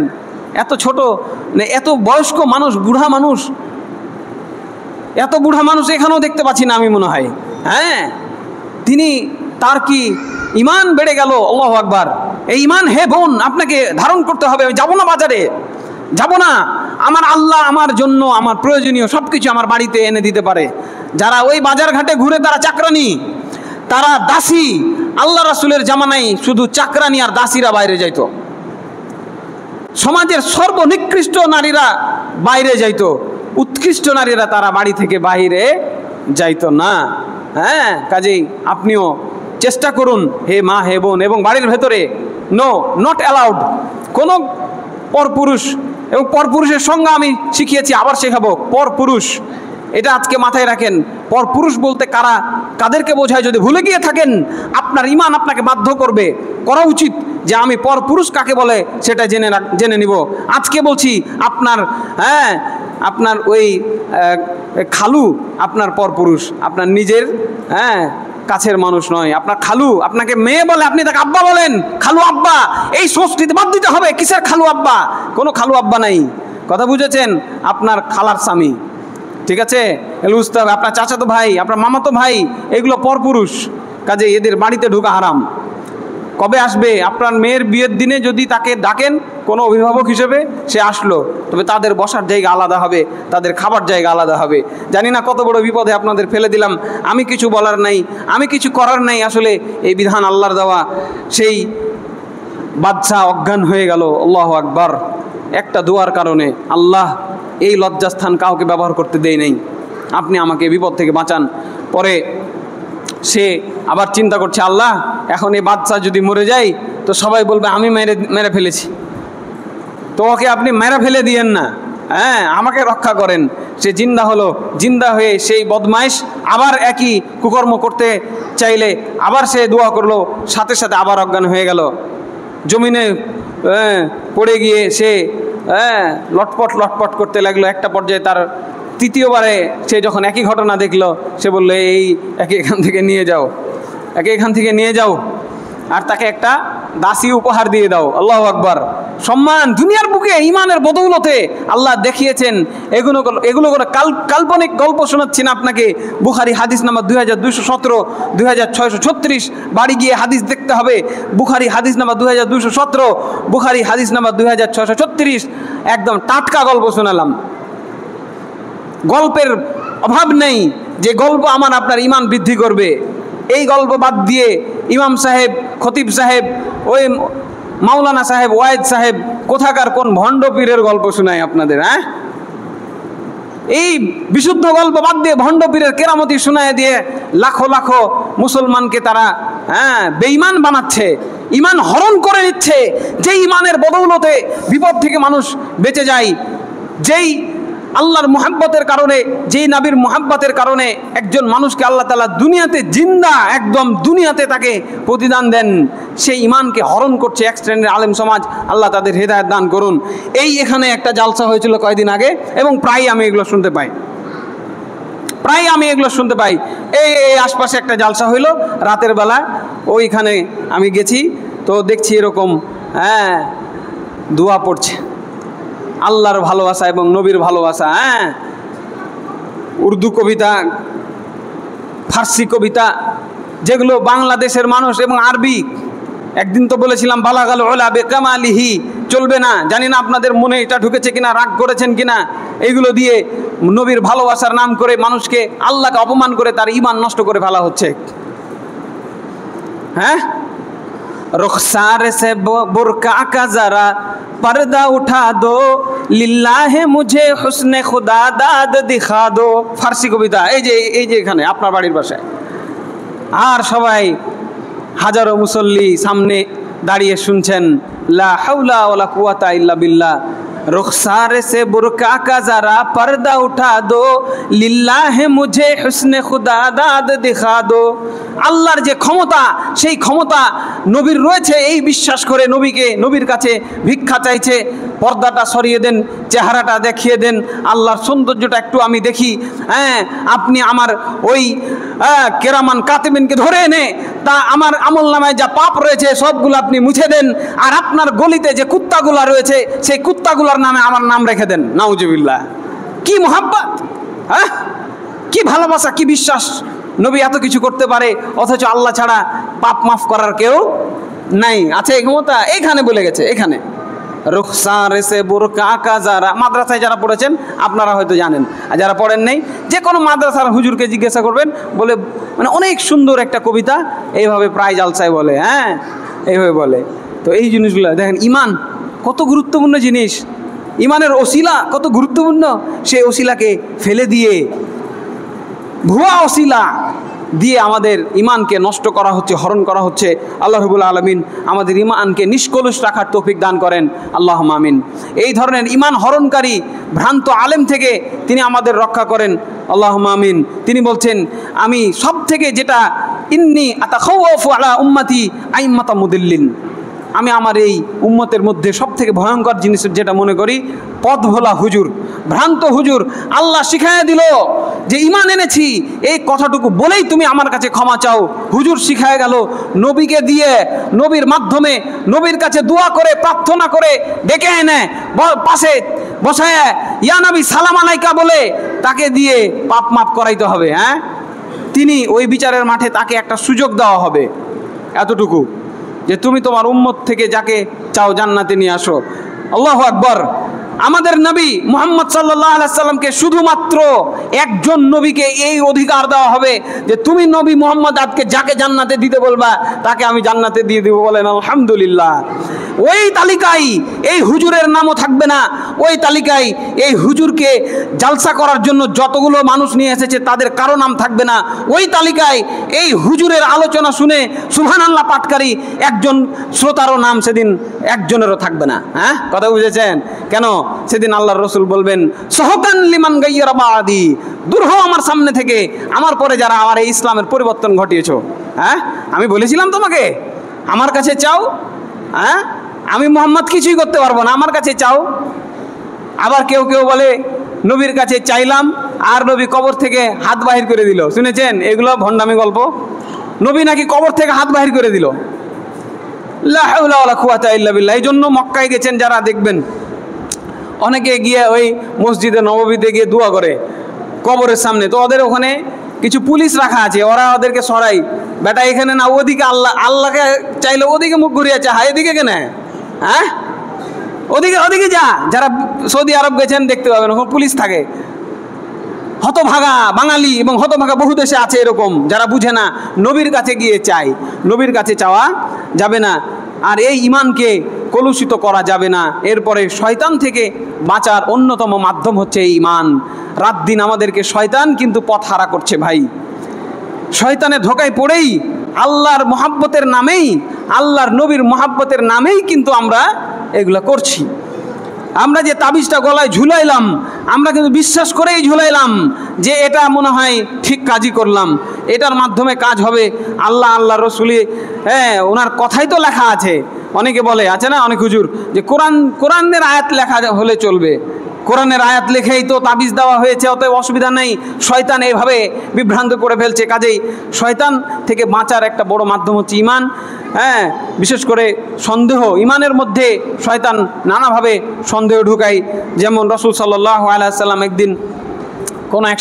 এত ছোট, এত বয়স্ক মানুষ, বুড়া মানুষ, এত বুড়া মানুষ এখানেও দেখতে পাচ্ছি না আমি মনে হয়। তিনি, তার কি ইমান বেড়ে গেল। আল্লাহু আকবার। এই ইমান, হে বোন, আপনাকে ধারণ করতে হবে। আমি যাবো না বাজারে, যাব না। আমার আল্লাহ আমার জন্য আমার প্রয়োজনীয় সব কিছু আমার বাড়িতে এনে দিতে পারে। যারা ওই বাজার ঘাটে ঘুরে তারা চাকরানি, তারা দাসী। আল্লাহ রাসূলের জামানায় শুধু চাকরানি আর দাসীরা বাইরে যাইতো, সমাজের সর্বনিকৃষ্ট নারীরা বাইরে যাইতো, উৎকৃষ্ট নারীরা তারা বাড়ি থেকে বাইরে যাইতো না। কাজেই আপনিও চেষ্টা করুন হে মা, হে বোন, এবং বাড়ির ভেতরে নট অ্যালাউড কোনো পরপুরুষ। এবং পরপুরুষের সঙ্গে আমি শিখিয়েছি, আবার শেখাবো, পরপুরুষ, এটা আজকে মাথায় রাখেন। পরপুরুষ বলতে কাদেরকে বোঝায়? যদি ভুলে গিয়ে থাকেন, আপনার ইমান আপনাকে বাধ্য করবে, করা উচিত যে আমি পরপুরুষ কাকে বলে সেটা জেনে নিব। আজকে বলছি, আপনার ওই খালু আপনার পরপুরুষ, আপনার নিজের কাছের মানুষ নয়। আপনার খালু আপনাকে মেয়ে বলে, আপনি তাকে আব্বা বলেন, খালু আব্বা। এই সংস্কৃতি বাদ দিতে হবে। কিসের খালু আব্বা? কোনো খালু আব্বা নাই। কথা বুঝেছেন? আপনার খালার স্বামী, ঠিক আছে, এগুলো বুঝতে হবে। আপনার চাচাতো ভাই, আপনার মামাতো ভাই, এগুলো পরপুরুষ। কাজে এদের বাড়িতে ঢোকা হারাম। কবে আসবে? আপনার মেয়ের বিয়ের দিনে যদি তাকে ডাকেন কোনো অভিভাবক হিসেবে, সে আসলো, তবে তাদের বসার জায়গা আলাদা হবে, তাদের খাবার জায়গা আলাদা হবে। জানি না কত বড় বিপদে আপনাদের ফেলে দিলাম। আমি কিছু বলার নাই, আমি কিছু করার নাই। আসলে এই বিধান আল্লাহর দেওয়া। সেই বাদশা অজ্ঞান হয়ে গেল। আল্লাহু আকবার। একটা দোয়ার কারণে আল্লাহ এই লজ্জাস্থান কাউকে ব্যবহার করতে দেয় নাই। আপনি আমাকে বিপদ থেকে বাঁচান। পরে সে আবার চিন্তা করছে, আল্লাহ, এখন এই বাচ্চা যদি মরে যায় তো সবাই বলবে আমি মেরে ফেলেছি। তো ওকে আপনি মেরে ফেলে দিয়েন না, আমাকে রক্ষা করেন। সে জিন্দা হলো। জিন্দা হয়ে সেই বদমাইশ আবার একই কুকর্ম করতে চাইলে আবার সে দোয়া করলো, সাথে সাথে আবার অজ্ঞান হয়ে গেল। জমিনে পড়ে গিয়ে সে লটপট করতে লাগলো। একটা পর্যায়ে তার তৃতীয়বারে সে যখন একই ঘটনা দেখলো, সে বললো, একে এখান থেকে নিয়ে যাও, আর তাকে একটা দাসী উপহার দিয়ে দাও। আল্লাহু আকবার। সম্মান দুনিয়ার বুকে ইমানের বদৌলতে আল্লাহ দেখিয়েছেন। এগুলো কাল্পনিক গল্প শোনাচ্ছি না আপনাকে। বুখারী হাদিস নাম্বার 2217, 2636। বাড়ি গিয়ে হাদিস দেখতে হবে। বুখারী হাদিস নাম্বার 2217, বুখারী হাদিস নাম্বার 2636। একদম টাটকা গল্প শোনালাম। গল্পের অভাব নেই যে গল্প আমার আপনার ইমান বৃদ্ধি করবে। এই গল্প বাদ দিয়ে ইমাম সাহেব, খতিব সাহেব, ওই মাওলানা সাহেব, ওয়াইদ সাহেব কোথাকার কোন ভণ্ড পীরের গল্প শোনায় আপনাদের? এই বিশুদ্ধ গল্প বাদ দিয়ে ভণ্ড পীরের কেরামতি শোনায় দিয়ে লাখো লাখো মুসলমানকে তারা বেঈমান বানাচ্ছে, ইমান হরণ করে নিচ্ছে। যেই ইমানের বদৌলতে বিপদ থেকে মানুষ বেঁচে যায়, যেই আল্লাহর মুহাব্বতের কারণে, যেই নবীর মুহাব্বতের কারণে একজন মানুষকে আল্লাহ তাআলা দুনিয়াতে জিন্দা একদম দুনিয়াতে তাকে প্রতিদান দেন, সেই ঈমানকে হরণ করছে এক শ্রেণীর আলেম সমাজ। আল্লাহ তাদের হেদায়েত দান করুন। এখানে একটা জালসা হয়েছিল কয়েকদিন আগে, এবং প্রায় আমি এগুলো শুনতে পাই, এই আশপাশে একটা জালসা হইলো রাতের বেলা, ওইখানে আমি গেছি তো দেখছি এরকম দোয়া পড়ছে, আল্লাহর ভালোবাসা এবং নবীর ভালোবাসা, উর্দু কবিতা, ফার্সি কবিতা, যেগুলো বাংলাদেশের মানুষ, এবং আরবি। একদিন তো বলেছিলাম বালাগাল উলা বিকামালিহি, চলবে না। জানি না আপনাদের মনে এটা ঢুকেছে কিনা, রাগ করেছেন কিনা। এইগুলো দিয়ে নবীর ভালোবাসার নাম করে মানুষকে, আল্লাহকে অপমান করে তার ঈমান নষ্ট করে ফেলা হচ্ছে। रुखसार से बुरका का जरा पर्दा उठा दो, लिल्लाहे मुझे हुस्ने खुदा दाद दिखा दो। फारसी कविता। এই যে এখানে আপনার বাড়ির পাশে, আর সবাই হাজারো মুসল্লি সামনে দাঁড়িয়ে শুনছেন, লা হাওলা ওয়ালা কুওয়াতা ইল্লা বিল্লাহ। रुखसार से बुरका का जरा पर्दा उठा दो, लिल्लाहे मुझे हुस्ने खुदा दाद दिखा दो। আল্লাহর যে ক্ষমতা, সেই ক্ষমতা নবীর রয়েছে এই বিশ্বাস করে নবীর কাছে ভিক্ষা চাইছে, পর্দাটা সরিয়ে দেন, চেহারাটা দেখিয়ে দেন, আল্লাহর সৌন্দর্যটা একটু আমি দেখি। আপনি আমার ওই কেরামান কাতিবিনকে ধরে এনে তা আমার আমল নামায় যা পাপ রয়েছে সবগুলো আপনি মুছে দেন, আর আপনার গলিতে যে কুত্তাগুলা রয়েছে সেই কুত্তাগুলার নামে আমার নাম রেখে দেন। নাউজুবিল্লাহ। কি মুহাব্বত, কি ভালোবাসা, কি বিশ্বাস। নবী এত কিছু করতে পারে, অথচ আল্লাহ ছাড়া পাপ মাফ করার কেউ নাই। আছে এই ক্ষমতা, এখানে বলে গেছে। এখানে রুখসার সে বুরকা কা যারা, মাদ্রাসায় যারা পড়েছেন আপনারা হয়তো জানেন, আর যারা পড়েন নেই যে কোনো মাদ্রাসার হুজুরকে জিজ্ঞাসা করবেন, বলে মানে অনেক সুন্দর একটা কবিতা এইভাবে প্রায় জালসায় বলে, এইভাবে বলে। তো এই জিনিসগুলো দেখেন, ঈমান কত গুরুত্বপূর্ণ জিনিস, ঈমানের ওসিলা কত গুরুত্বপূর্ণ। সেই ওসিলাকে ফেলে দিয়ে ভুয়া ওসিলা দিয়ে আমাদের ঈমানকে নষ্ট করা হচ্ছে, হরণ করা হচ্ছে। আল্লাহ রাব্বুল আলামিন আমাদের ঈমানকে নিষ্কলুষ রাখার তৌফিক দান করেন, আল্লাহুম্মা আমিন। এই ধরনের ঈমান হরণকারী ভ্রান্ত আলেম থেকে তিনি আমাদের রক্ষা করেন, আল্লাহুম্মা আমিন। তিনি বলছেন, আমি সব থেকে যেটা ইন্নী আতাখাওয়াফু আলা উম্মতি আইম্মাতা মুদিল্লিন, আমি আমার এই উম্মতের মধ্যে সব থেকে ভয়ঙ্কর জিনিস যেটা মনে করি, পথ ভোলা হুজুর, ভ্রান্ত হুজুর। আল্লাহ শিখাইয়া দিল যে ঈমান এনেছি, এই কথাটুকু বলেই তুমি আমার কাছে ক্ষমা চাও। হুজুর শিখায় গেল নবীকে দিয়ে, নবীর মাধ্যমে নবীর কাছে দোয়া করে, প্রার্থনা করে ডেকে এনে পাশে বসায় ইয়া নবী সালাম আলাইকা বলে তাকে দিয়ে পাপ মাফ করাইতে হবে। তিনি ওই বিচারের মাঠে তাকে একটা সুযোগ দেওয়া হবে, এতটুকু, যে তুমি তোমার উম্মত থেকে যাকে চাও জান্নাতে নিয়ে আসো। আল্লাহু আকবার। আমাদের নবী মুহাম্মদ সাল্লাল্লাহু আলাইহি সাল্লামকে শুধুমাত্র একজন নবীকে এই অধিকার দেওয়া হবে যে তুমি নবী মুহাম্মদ আজকে যাকে জান্নাতে দিতে বলবা তাকে আমি জান্নাতে দিয়ে দিব। বলেন আলহামদুলিল্লাহ। ওই তালিকায় এই হুজুরের নামও থাকবে না, ওই তালিকায় এই হুজুরকে জালসা করার জন্য যতগুলো মানুষ নিয়ে এসেছে তাদের কারো নাম থাকবে না। ওই তালিকায় এই হুজুরের আলোচনা শুনে সুবহানাল্লাহ পাঠকারী একজন শ্রোতারও নাম সেদিন একজনেরও থাকবে না। কথা বুঝেছেন? কেন? সেদিন আল্লাহর রসুল বলবেন, সহকান লিমান গাইয়ারা বাদি, দূর হও আমার সামনে থেকে, আমার পরে যারা আমার এই ইসলামের পরিবর্তন ঘটিয়েছো। আমি বলেছিলাম তোমাকে আমার কাছে চাও, আমি মুহাম্মদ কিছুই করতে পারবো না, আমার কাছে চাও। আবার কেউ কেউ বলে নবীর কাছে চাইলাম আর নবী কবর থেকে হাত বাহির করে দিল। শুনেছেন এগুলো? ভণ্ডামি গল্প। নবী নাকি কবর থেকে হাত বাহির করে দিল। লা হাওলা ওয়ালা কুওয়াতা ইল্লা বিল্লাহ। এই জন্য মক্কায় গেছেন যারা, দেখবেন অনেকে গিয়ে ওই মসজিদে নববীতে গিয়ে দোয়া করে কবরের সামনে। তো ওদের ওখানে কিছু পুলিশ রাখা আছে, ওরা ওদেরকে সরাই, বেটা এখানে না, ওদিকে আল্লাহকে চাইলে ওদিকে মুখ ঘুরিয়ে চা, এদিকে কেন? ওদিকে যা। যারা সৌদি আরব গেছেন দেখতে পাবেন ওখানে পুলিশ থাকে। হতভাগা বাঙালি এবং হতভাগা বহু দেশে আছে এরকম, যারা বুঝে না নবীর কাছে গিয়ে চাই। নবীর কাছে চাওয়া যাবে না, আর এই ঈমানকে কলুষিত করা যাবে না। এরপরে শয়তান থেকে বাঁচার অন্যতম মাধ্যম হচ্ছে এই ঈমান। রাত দিন আমাদেরকে শয়তান কিন্তু পথ হারা করছে ভাই। শয়তানের ধোকায় পড়েই আল্লাহর মহাব্বতের নামেই, আল্লাহর নবীর মহাব্বতের নামেই কিন্তু আমরা এগুলো করছি। আমরা যে তাবিজটা গলায় ঝুলাইলাম, আমরা কিন্তু বিশ্বাস করেই ঝুলাইলাম যে এটা মনে হয় ঠিক কাজই করলাম, এটার মাধ্যমে কাজ হবে। আল্লাহ রসুলি, ওনার কথাই তো লেখা আছে। অনেকে বলে আছে না, অনেক হুজুর, যে কোরআনের আয়াত লেখা হলে চলবে, কোরআনের আয়াত লিখেই তো তাবিজ দেওয়া হয়েছে, অতএব অসুবিধা নেই। শয়তান এইভাবে বিভ্রান্ত করে ফেলছে। কাজেই শয়তান থেকে বাঁচার একটা বড় মাধ্যম হচ্ছে ইমান। বিশেষ করে সন্দেহ, ইমানের মধ্যে শয়তান নানাভাবে সন্দেহ ঢুকায়। যেমন রাসূল সাল্লাল্লাহু আলাইহি ওয়াসাল্লাম একদিন কোন এক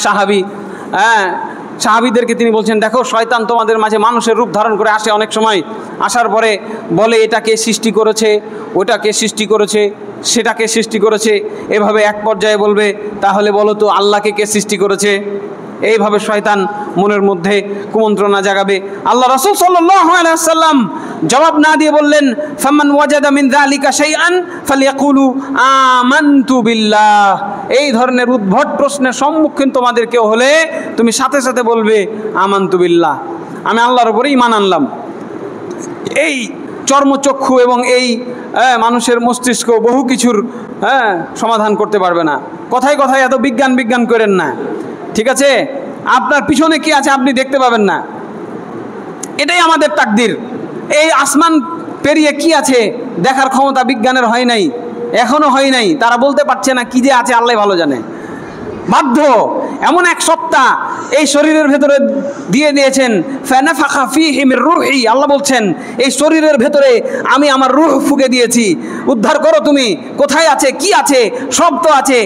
সাহাবীদেরকে তিনি বলছেন, দেখো শয়তান তোমাদের মাঝে মানুষের রূপ ধারণ করে আসে, অনেক সময় আসার পরে বলে এটাকে সৃষ্টি করেছে, ওটাকে সৃষ্টি করেছে, সেটাকে সৃষ্টি করেছে, এভাবে এক পর্যায়ে বলবে তাহলে বলো তো আল্লাহকে কে সৃষ্টি করেছে। এইভাবে শয়তান মনের মধ্যে কুমন্ত্রণা জাগাবে। আল্লাহ রাসূল সাল্লাল্লাহু আলাইহি ওয়াসাল্লাম জবাব না দিয়ে বললেন, ফামান ওয়াজাদা মিন যালিকা শাইআন ফালিয়াকুলু আমানতু বিল্লাহ। এই ধরনের উদ্ভট প্রশ্নের সম্মুখীন তোমাদের কেউ হলে তুমি সাথে সাথে বলবে আমানতু বিল্লাহ, আমি আল্লাহর উপরে ঈমান আনলাম। এই চর্মচক্ষু এবং এই মানুষের মস্তিষ্ক বহু কিছুর সমাধান করতে পারবে না। কথায় কথায় এত বিজ্ঞান করেন না, ঠিক আছে? আপনার পিছনে কি আছে আপনি দেখতে পাবেন না, এটাই আমাদের তাকদির। এই আসমান পেরিয়ে কি আছে দেখার ক্ষমতা বিজ্ঞানের হয় নাই, এখনো হয় নাই। তারা বলতে পারছে না কি যে আছে, আল্লাহ ভালো জানে। বাধ্য এমন এক সত্তা এই শরীরের ভেতরে দিয়ে দিয়েছেন, ফানাফাখা ফীহি মির রূহি। আল্লাহ বলছেন এই শরীরের ভেতরে আমি আমার রূহ ফুঁকে দিয়েছি, উদ্ধার করো তুমি। কোথায় আছে, কি আছে, সব তো আছে।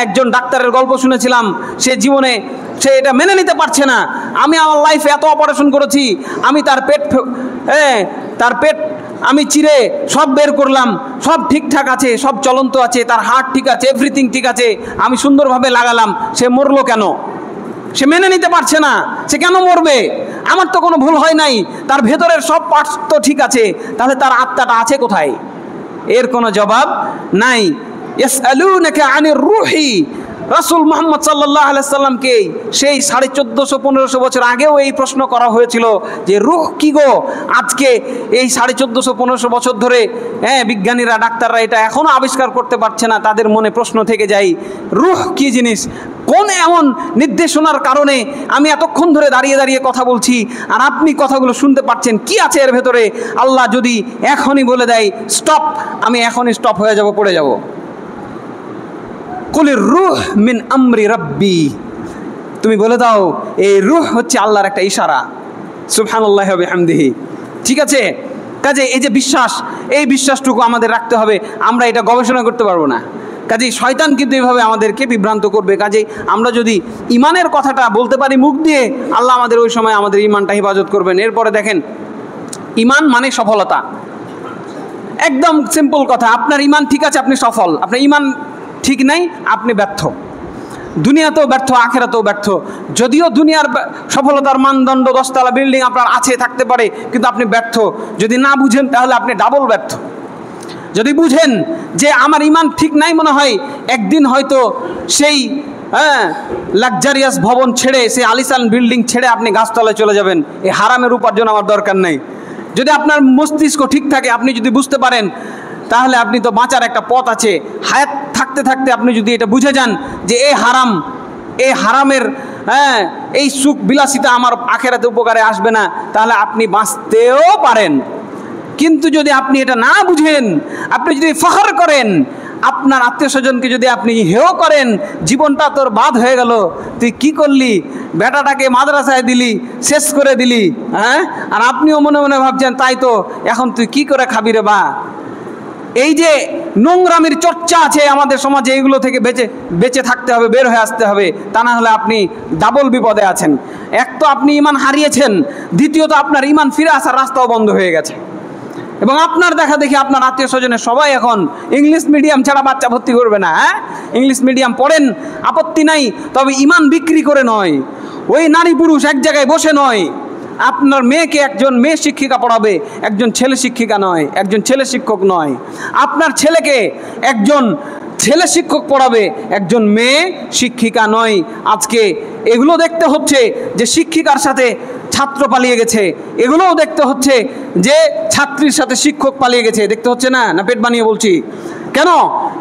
একজন ডাক্তারের গল্প শুনেছিলাম, সে জীবনে সে এটা মেনে নিতে পারছে না। আমি আমার লাইফে এত অপারেশন করেছি, আমি তার পেট আমি চিরে সব বের করলাম, সব ঠিকঠাক আছে, সব চলন্ত আছে, তার হার্ট ঠিক আছে, এভরিথিং ঠিক আছে, আমি সুন্দরভাবে লাগালাম। সে মরলো কেন? সে মেনে নিতে পারছে না। সে কেন মরবে? আমার তো কোনো ভুল হয় নাই, তার ভেতরের সব পার্টস তো ঠিক আছে, তাহলে তার আত্মাটা আছে কোথায়? এর কোনো জবাব নাই। ইয়াসআলুনাকা আনির রূহি, রাসূল মুহাম্মদ সাল্লাল্লাহু আলাইহি সাল্লামকে সেই 1450-1500 বছর আগেও এই প্রশ্ন করা হয়েছিল যে রূহ কি গো? আজকে এই 1450-1500 বছর ধরে বিজ্ঞানীরা, ডাক্তাররা এটা এখনও আবিষ্কার করতে পারছে না। তাদের মনে প্রশ্ন থেকে যায় রূহ কি জিনিস, কোন এমন নির্দেশনার কারণে আমি এতক্ষণ ধরে দাঁড়িয়ে দাঁড়িয়ে কথা বলছি আর আপনি কথাগুলো শুনতে পাচ্ছেন, কি আছে এর ভেতরে? আল্লাহ যদি এখনই বলে দেয় স্টপ, আমি এখনই স্টপ হয়ে যাব, পড়ে যাব। কুলির রূহ মিন আমরি রাব্বি, তুমি বলে দাও এই রূহ হচ্ছে আল্লাহর একটা ইশারা। সুবহানাল্লাহি ওয়া বিহামদিহি। ঠিক আছে? কাজে এই যে বিশ্বাস, এই বিশ্বাসটুকু আমাদের রাখতে হবে। আমরা এটা গবেষণা করতে পারবো না। কাজেই শয়তান কিন্তু এইভাবে আমাদেরকে বিভ্রান্ত করবে। কাজেই আমরা যদি ইমানের কথাটা বলতে পারি মুখ দিয়ে, আল্লাহ আমাদের ওই সময় আমাদের ইমানটা হেফাজত করবেন। এরপরে দেখেন, ইমান মানে সফলতা। একদম সিম্পল কথা, আপনার ইমান ঠিক আছে আপনি সফল, আপনার ইমান ঠিক নাই আপনি ব্যর্থ। দুনিয়াতেও ব্যর্থ, আখেরাতেও ব্যর্থ। যদিও দুনিয়ার সফলতার মানদণ্ড 10 তলা বিল্ডিং আপনার আছে, থাকতে পারে, কিন্তু আপনি ব্যর্থ। যদি না বুঝেন তাহলে আপনি ডাবল ব্যর্থ। যদি বুঝেন যে আমার ইমান ঠিক নাই, মনে হয় একদিন হয়তো সেই লাক্সারিয়াস ভবন ছেড়ে, সেই আলিশান বিল্ডিং ছেড়ে আপনি গাছতলায় চলে যাবেন। এই হারামের উপার্জন আমার দরকার নেই। যদি আপনার মস্তিষ্ক ঠিক থাকে, আপনি যদি বুঝতে পারেন, তাহলে আপনি তো বাঁচার একটা পথ আছে। হায়াত থাকতে থাকতে আপনি যদি এটা বুঝে যান যে এই হারামের এই সুখ বিলাসিতা আমার আখেরাতে উপকারে আসবে না, তাহলে আপনি বাঁচতেও পারেন। কিন্তু যদি আপনি এটা না বুঝেন, আপনি যদি ফখর করেন, আপনার আত্মীয় স্বজনকে যদি আপনি হেয় করেন, জীবনটা তোর বাদ হয়ে গেল, তুই কি করলি, বেটাটাকে মাদ্রাসায় দিলি, শেষ করে দিলি, আর আপনিও মনে মনে ভাবছেন তাই তো, এখন তুই কি করে খাবি রে বা। এই যে নোংরামির চর্চা আছে আমাদের সমাজে, এগুলো থেকে বেঁচে থাকতে হবে, বের হয়ে আসতে হবে। তা না হলে আপনি ডাবল বিপদে আছেন। এক তো আপনি ইমান হারিয়েছেন, দ্বিতীয়ত আপনার ইমান ফিরে আসার রাস্তাও বন্ধ হয়ে গেছে। এবং আপনার দেখা দেখি আপনার আত্মীয় স্বজনের সবাই এখন ইংলিশ মিডিয়াম ছাড়া বাচ্চা ভর্তি করবে না। ইংলিশ মিডিয়াম পড়েন, আপত্তি নাই, তবে ইমান বিক্রি করে নয়, ওই নারী পুরুষ এক জায়গায় বসে নয়। আপনার মেয়েকে একজন মেয়ে শিক্ষিকা পড়াবে, একজন ছেলে শিক্ষিকা নয়, একজন ছেলে শিক্ষক নয়। আপনার ছেলেকে একজন ছেলে শিক্ষক পড়াবে, একজন মেয়ে শিক্ষিকা নয়। আজকে এগুলো দেখতে হচ্ছে যে শিক্ষিকার সাথে ছাত্র পালিয়ে গেছে, এগুলোও দেখতে হচ্ছে যে ছাত্রীর সাথে শিক্ষক পালিয়ে গেছে। দেখতে হচ্ছে না? না পেট বানিয়ে বলছি? কেন?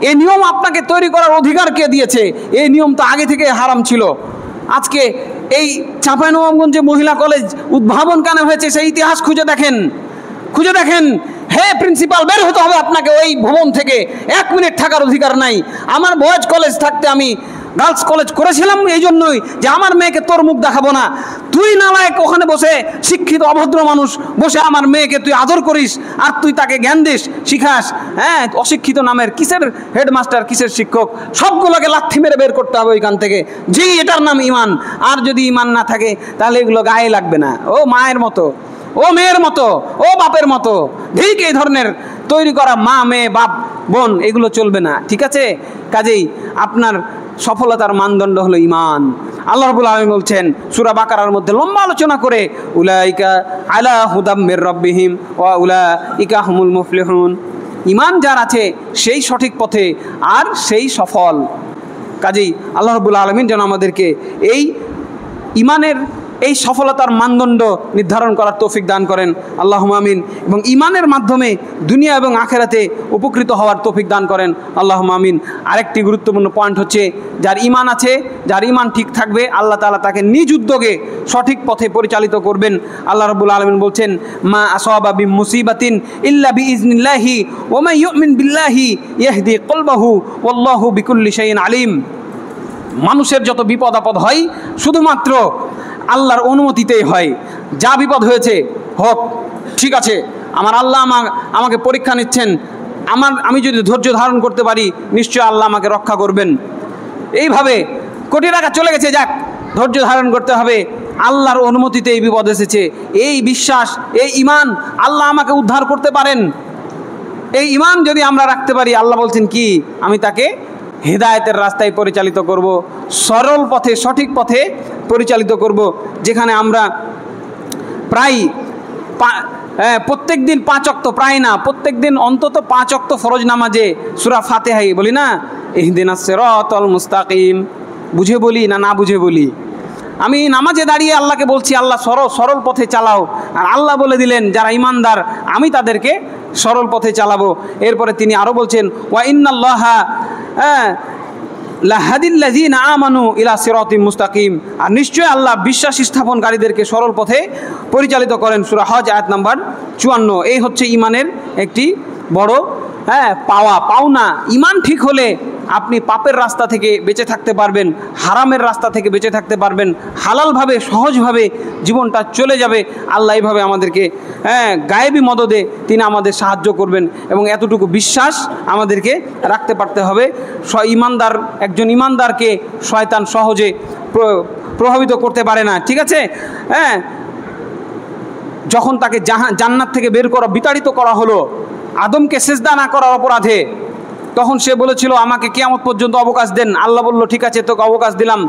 এই নিয়ম আপনাকে তৈরি করার অধিকার কে দিয়েছে? এই নিয়ম তো আগে থেকে হারাম ছিল। আজকে এই চাঁপাইনবাবগঞ্জে মহিলা কলেজ উদ্ভাবন কেন হয়েছে সেই ইতিহাস খুঁজে দেখেন। হে প্রিন্সিপাল, বের হতে হবে আপনাকে ওই ভবন থেকে। 1 মিনিট থাকার অধিকার নাই। আমার বয়েজ কলেজ থাকতে আমি গার্লস কলেজ করেছিলাম এই জন্যই যে আমার মেয়েকে তোর মুখ দেখাবো না। তুই নালায়ক ওখানে বসে, শিক্ষিত অভদ্র মানুষ বসে আমার মেয়েকে তুই আদর করিস আর তুই তাকে জ্ঞান দিস, শিখাস। হ্যাঁ, অশিক্ষিত নামের কিসের হেডমাস্টার, কিসের শিক্ষক, সবগুলোকে লাথি মেরে বের করতে হবে ওইখান থেকে। যেই এটার নাম ইমান। আর যদি ইমান না থাকে তাহলে এগুলো গায়ে লাগবে না। ও মায়ের মতো, ও মেয়ের মতো, ও বাপের মতো। ঠিক এই ধরনের তৈরি করা মা, মেয়ে, বাপ, বোন এগুলো চলবে না। ঠিক আছে? কাজেই আপনার সফলতার মানদণ্ড হলো ইমান। আল্লাহ রাব্বুল আলামিন বলছেন সূরা বাকারার মধ্যে লম্বা আলোচনা করে, উলাইকা আলা হুদাম মির রাব্বিহিম ওয়া উলাইকা হুমুল মুফলিহুন। ইমান যার আছে সেই সঠিক পথে আর সেই সফল। কাজেই আল্লাহ রাব্বুল আলামিন যেন আমাদেরকে এই ইমানের এই সফলতার মানদণ্ড নির্ধারণ করার তৌফিক দান করেন, আল্লাহুম্মা আমিন। এবং ইমানের মাধ্যমে দুনিয়া এবং আখিরাতে উপকৃত হওয়ার তৌফিক দান করেন, আল্লাহুম্মা আমিন। আরেকটি গুরুত্বপূর্ণ পয়েন্ট হচ্ছে, যার ইমান আছে, যার ইমান ঠিক থাকবে, আল্লাহ তাআলা তাকে নিজ উদ্যোগে সঠিক পথে পরিচালিত করবেন। আল্লাহ রাব্বুল আলামিন বলছেন, মা আসাবা বিম মুসিবাতিন ইল্লা বিইজনিল্লাহি ওয়া মান ইউমিন বিল্লাহি ইয়াহদি কলবাহু ওয়াল্লাহু বিকুল্লি শাইইন আলিম। মানুষের যত বিপদ আপদ হয় শুধুমাত্র আল্লাহর অনুমতিতেই হয়। যা বিপদ হয়েছে হোক, ঠিক আছে, আমার আল্লাহ আমাকে পরীক্ষা নিচ্ছেন, আমি যদি ধৈর্য ধারণ করতে পারি নিশ্চয় আল্লাহ আমাকে রক্ষা করবেন। এইভাবে কোটি টাকা চলে গেছে, যাক, ধৈর্য ধারণ করতে হবে, আল্লাহর অনুমতিতে এই বিপদ এসেছে। এই বিশ্বাস, এই ইমান, আল্লাহ আমাকে উদ্ধার করতে পারেন। এই ইমান যদি আমরা রাখতে পারি, আল্লাহ বলছেন কি, আমি তাকে হেদায়েতের রাস্তায় পরিচালিত করব, সরল পথে, সঠিক পথে পরিচালিত করব। যেখানে আমরা প্রায় প্রত্যেক দিন 5 ওয়াক্ত, প্রায় না, প্রত্যেক দিন অন্তত 5 ওয়াক্ত ফরজ নামাজে সূরা ফাতিহাই বলি না, ইহদিনাস সিরাতাল মুস্তাকিম। বুঝে বলি না বুঝে বলি? আমি নামাজে দাঁড়িয়ে আল্লাহকে বলছি, আল্লাহ সরল পথে চালাও। আর আল্লাহ বলে দিলেন, যারা ইমানদার আমি তাদেরকে সরল পথে চালাবো। এরপরে তিনি আরও বলছেন, ওয়া ইন্নাল্লাহা লাহাদিল্লাযিনা আমানু ইলা সিরাতিম মুস্তাকিম। আর নিশ্চয় আল্লাহ বিশ্বাস স্থাপনকারীদেরকে সরল পথে পরিচালিত করেন। সূরা হজ আয়াত নাম্বার 54। এই হচ্ছে ইমানের একটি বড় পাওনা। ইমান ঠিক হলে আপনি পাপের রাস্তা থেকে বেঁচে থাকতে পারবেন, হারামের রাস্তা থেকে বেঁচে থাকতে পারবেন, হালালভাবে সহজভাবে জীবনটা চলে যাবে। আল্লাহ এইভাবে আমাদেরকে গায়েবী মদদে তিনি আমাদের সাহায্য করবেন। এবং এতটুকু বিশ্বাস আমাদেরকে রাখতে পারতে হবে। একজন ইমানদারকে শয়তান সহজে প্রভাবিত করতে পারে না। ঠিক আছে? যখন তাকে জান্নাত থেকে বিতাড়িত করা হলো আদমকে সিজদা না করার অপরাধে, তখন সে বলেছিল, আমাকে কিয়ামত পর্যন্ত অবকাশ দেন। আল্লাহ বলল, ঠিক আছে, তোকে অবকাশ দিলাম।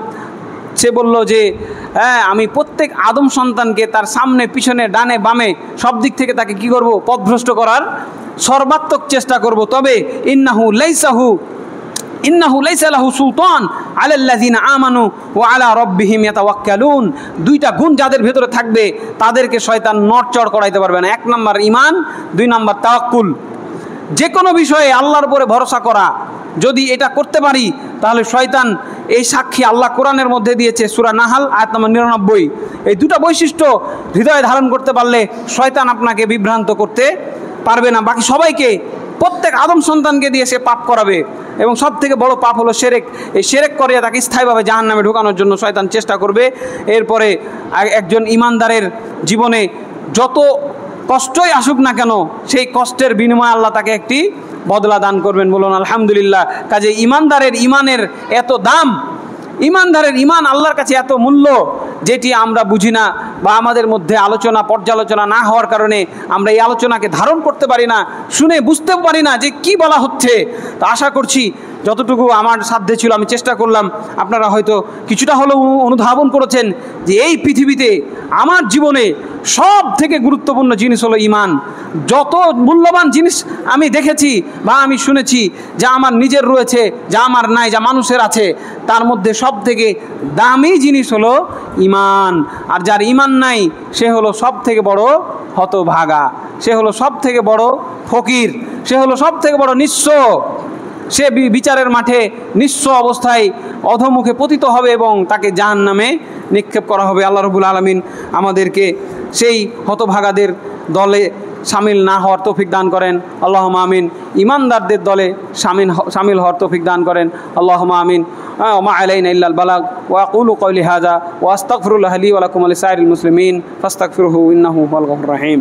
সে বলল যে আমি প্রত্যেক আদম সন্তানকে তার সামনে, পিছনে, ডানে, বামে সব দিক থেকে তাকে কি করব, পথভ্রষ্ট করার সর্বাত্মক চেষ্টা করব। তবে ইন্নাহু লাইসা লাহু সুলতান আলাল্লাযিনা আমানু ওয়া আলা রাব্বিহিম ইয়াতাওয়াক্কালুন। 2টা গুণ যাদের ভেতরে থাকবে তাদেরকে শয়তান নড়চড় করাইতে পারবে না। 1 নাম্বার ইমান, 2 নাম্বার তাওয়াক্কুল। যে কোনো বিষয়ে আল্লাহর উপরে ভরসা করা, যদি এটা করতে পারি তাহলে শয়তান এই সাক্ষী আল্লাহ কোরআনের মধ্যে দিয়েছে, সূরা নাহাল আয়াত নম্বর 99। এই 2টা বৈশিষ্ট্য হৃদয়ে ধারণ করতে পারলে শয়তান আপনাকে বিভ্রান্ত করতে পারবে না। বাকি সবাইকে, প্রত্যেক আদম সন্তানকে দিয়ে সে পাপ করাবে। এবং সব থেকে বড় পাপ হলো শিরক। এই শিরক করিয়া তাকে স্থায়ীভাবে জাহান্নামে ঢোকানোর জন্য শয়তান চেষ্টা করবে। এরপরে একজন ইমানদারের জীবনে যত কষ্টই আসুক না কেন, সেই কষ্টের বিনিময়ে আল্লাহ তাকে একটি বদলা দান করবেন। বলুন আলহামদুলিল্লাহ। কাজে ইমানদারের ইমানের এত দাম, ইমানদারের ইমান আল্লাহর কাছে এত মূল্য, যেটি আমরা বুঝি না বা আমাদের মধ্যে পর্যালোচনা না হওয়ার কারণে আমরা এই আলোচনাকে ধারণ করতে পারি না, শুনে বুঝতে পারি না যে কি বলা হচ্ছে। তো আশা করছি যতটুকু আমার সাধ্যে ছিল আমি চেষ্টা করলাম। আপনারা হয়তো কিছুটা হলেও অনুধাবন করেছেন যে এই পৃথিবীতে আমার জীবনে সব থেকে গুরুত্বপূর্ণ জিনিস হলো ইমান। যত মূল্যবান জিনিস আমি দেখেছি বা আমি শুনেছি, যা আমার নিজের রয়েছে, যা আমার নাই, যা মানুষের আছে, তার মধ্যে সব থেকে দামি জিনিস হলো ইমান। আর যার ইমান নাই সে হলো সব থেকে বড় হতভাগা, সে হলো সব থেকে বড় ফকির, সে হলো সব থেকে বড় নিঃস্ব। সে বিচারের মাঠে নিঃস্ব অবস্থায় অধোমুখে পতিত হবে এবং তাকে জাহান্নামে নিক্ষেপ করা হবে। আল্লাহ রাব্বুল আলামিন আমাদেরকে সেই হতভাগাদের দলে শামিল না হওয়ার তৌফিক দান করেন। আল্লাহুম্মা আমিন। ঈমানদারদের দলে শামিল হওয়ার তৌফিক দান করেন। আল্লাহুম্মা আমিন। ওয়া আলাইনা ইল্লাল বালাগ ওয়া আকুলু কওলি হাযা ওয়া আস্তাগফিরুল্লাহ লি ওয়া লাকুম ওয়া লিসাইরিল মুসলিমিন ফাস্তাগফিরুহু ইন্নাহু হুয়াল গফুরুর রহিম।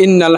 ইন্নাল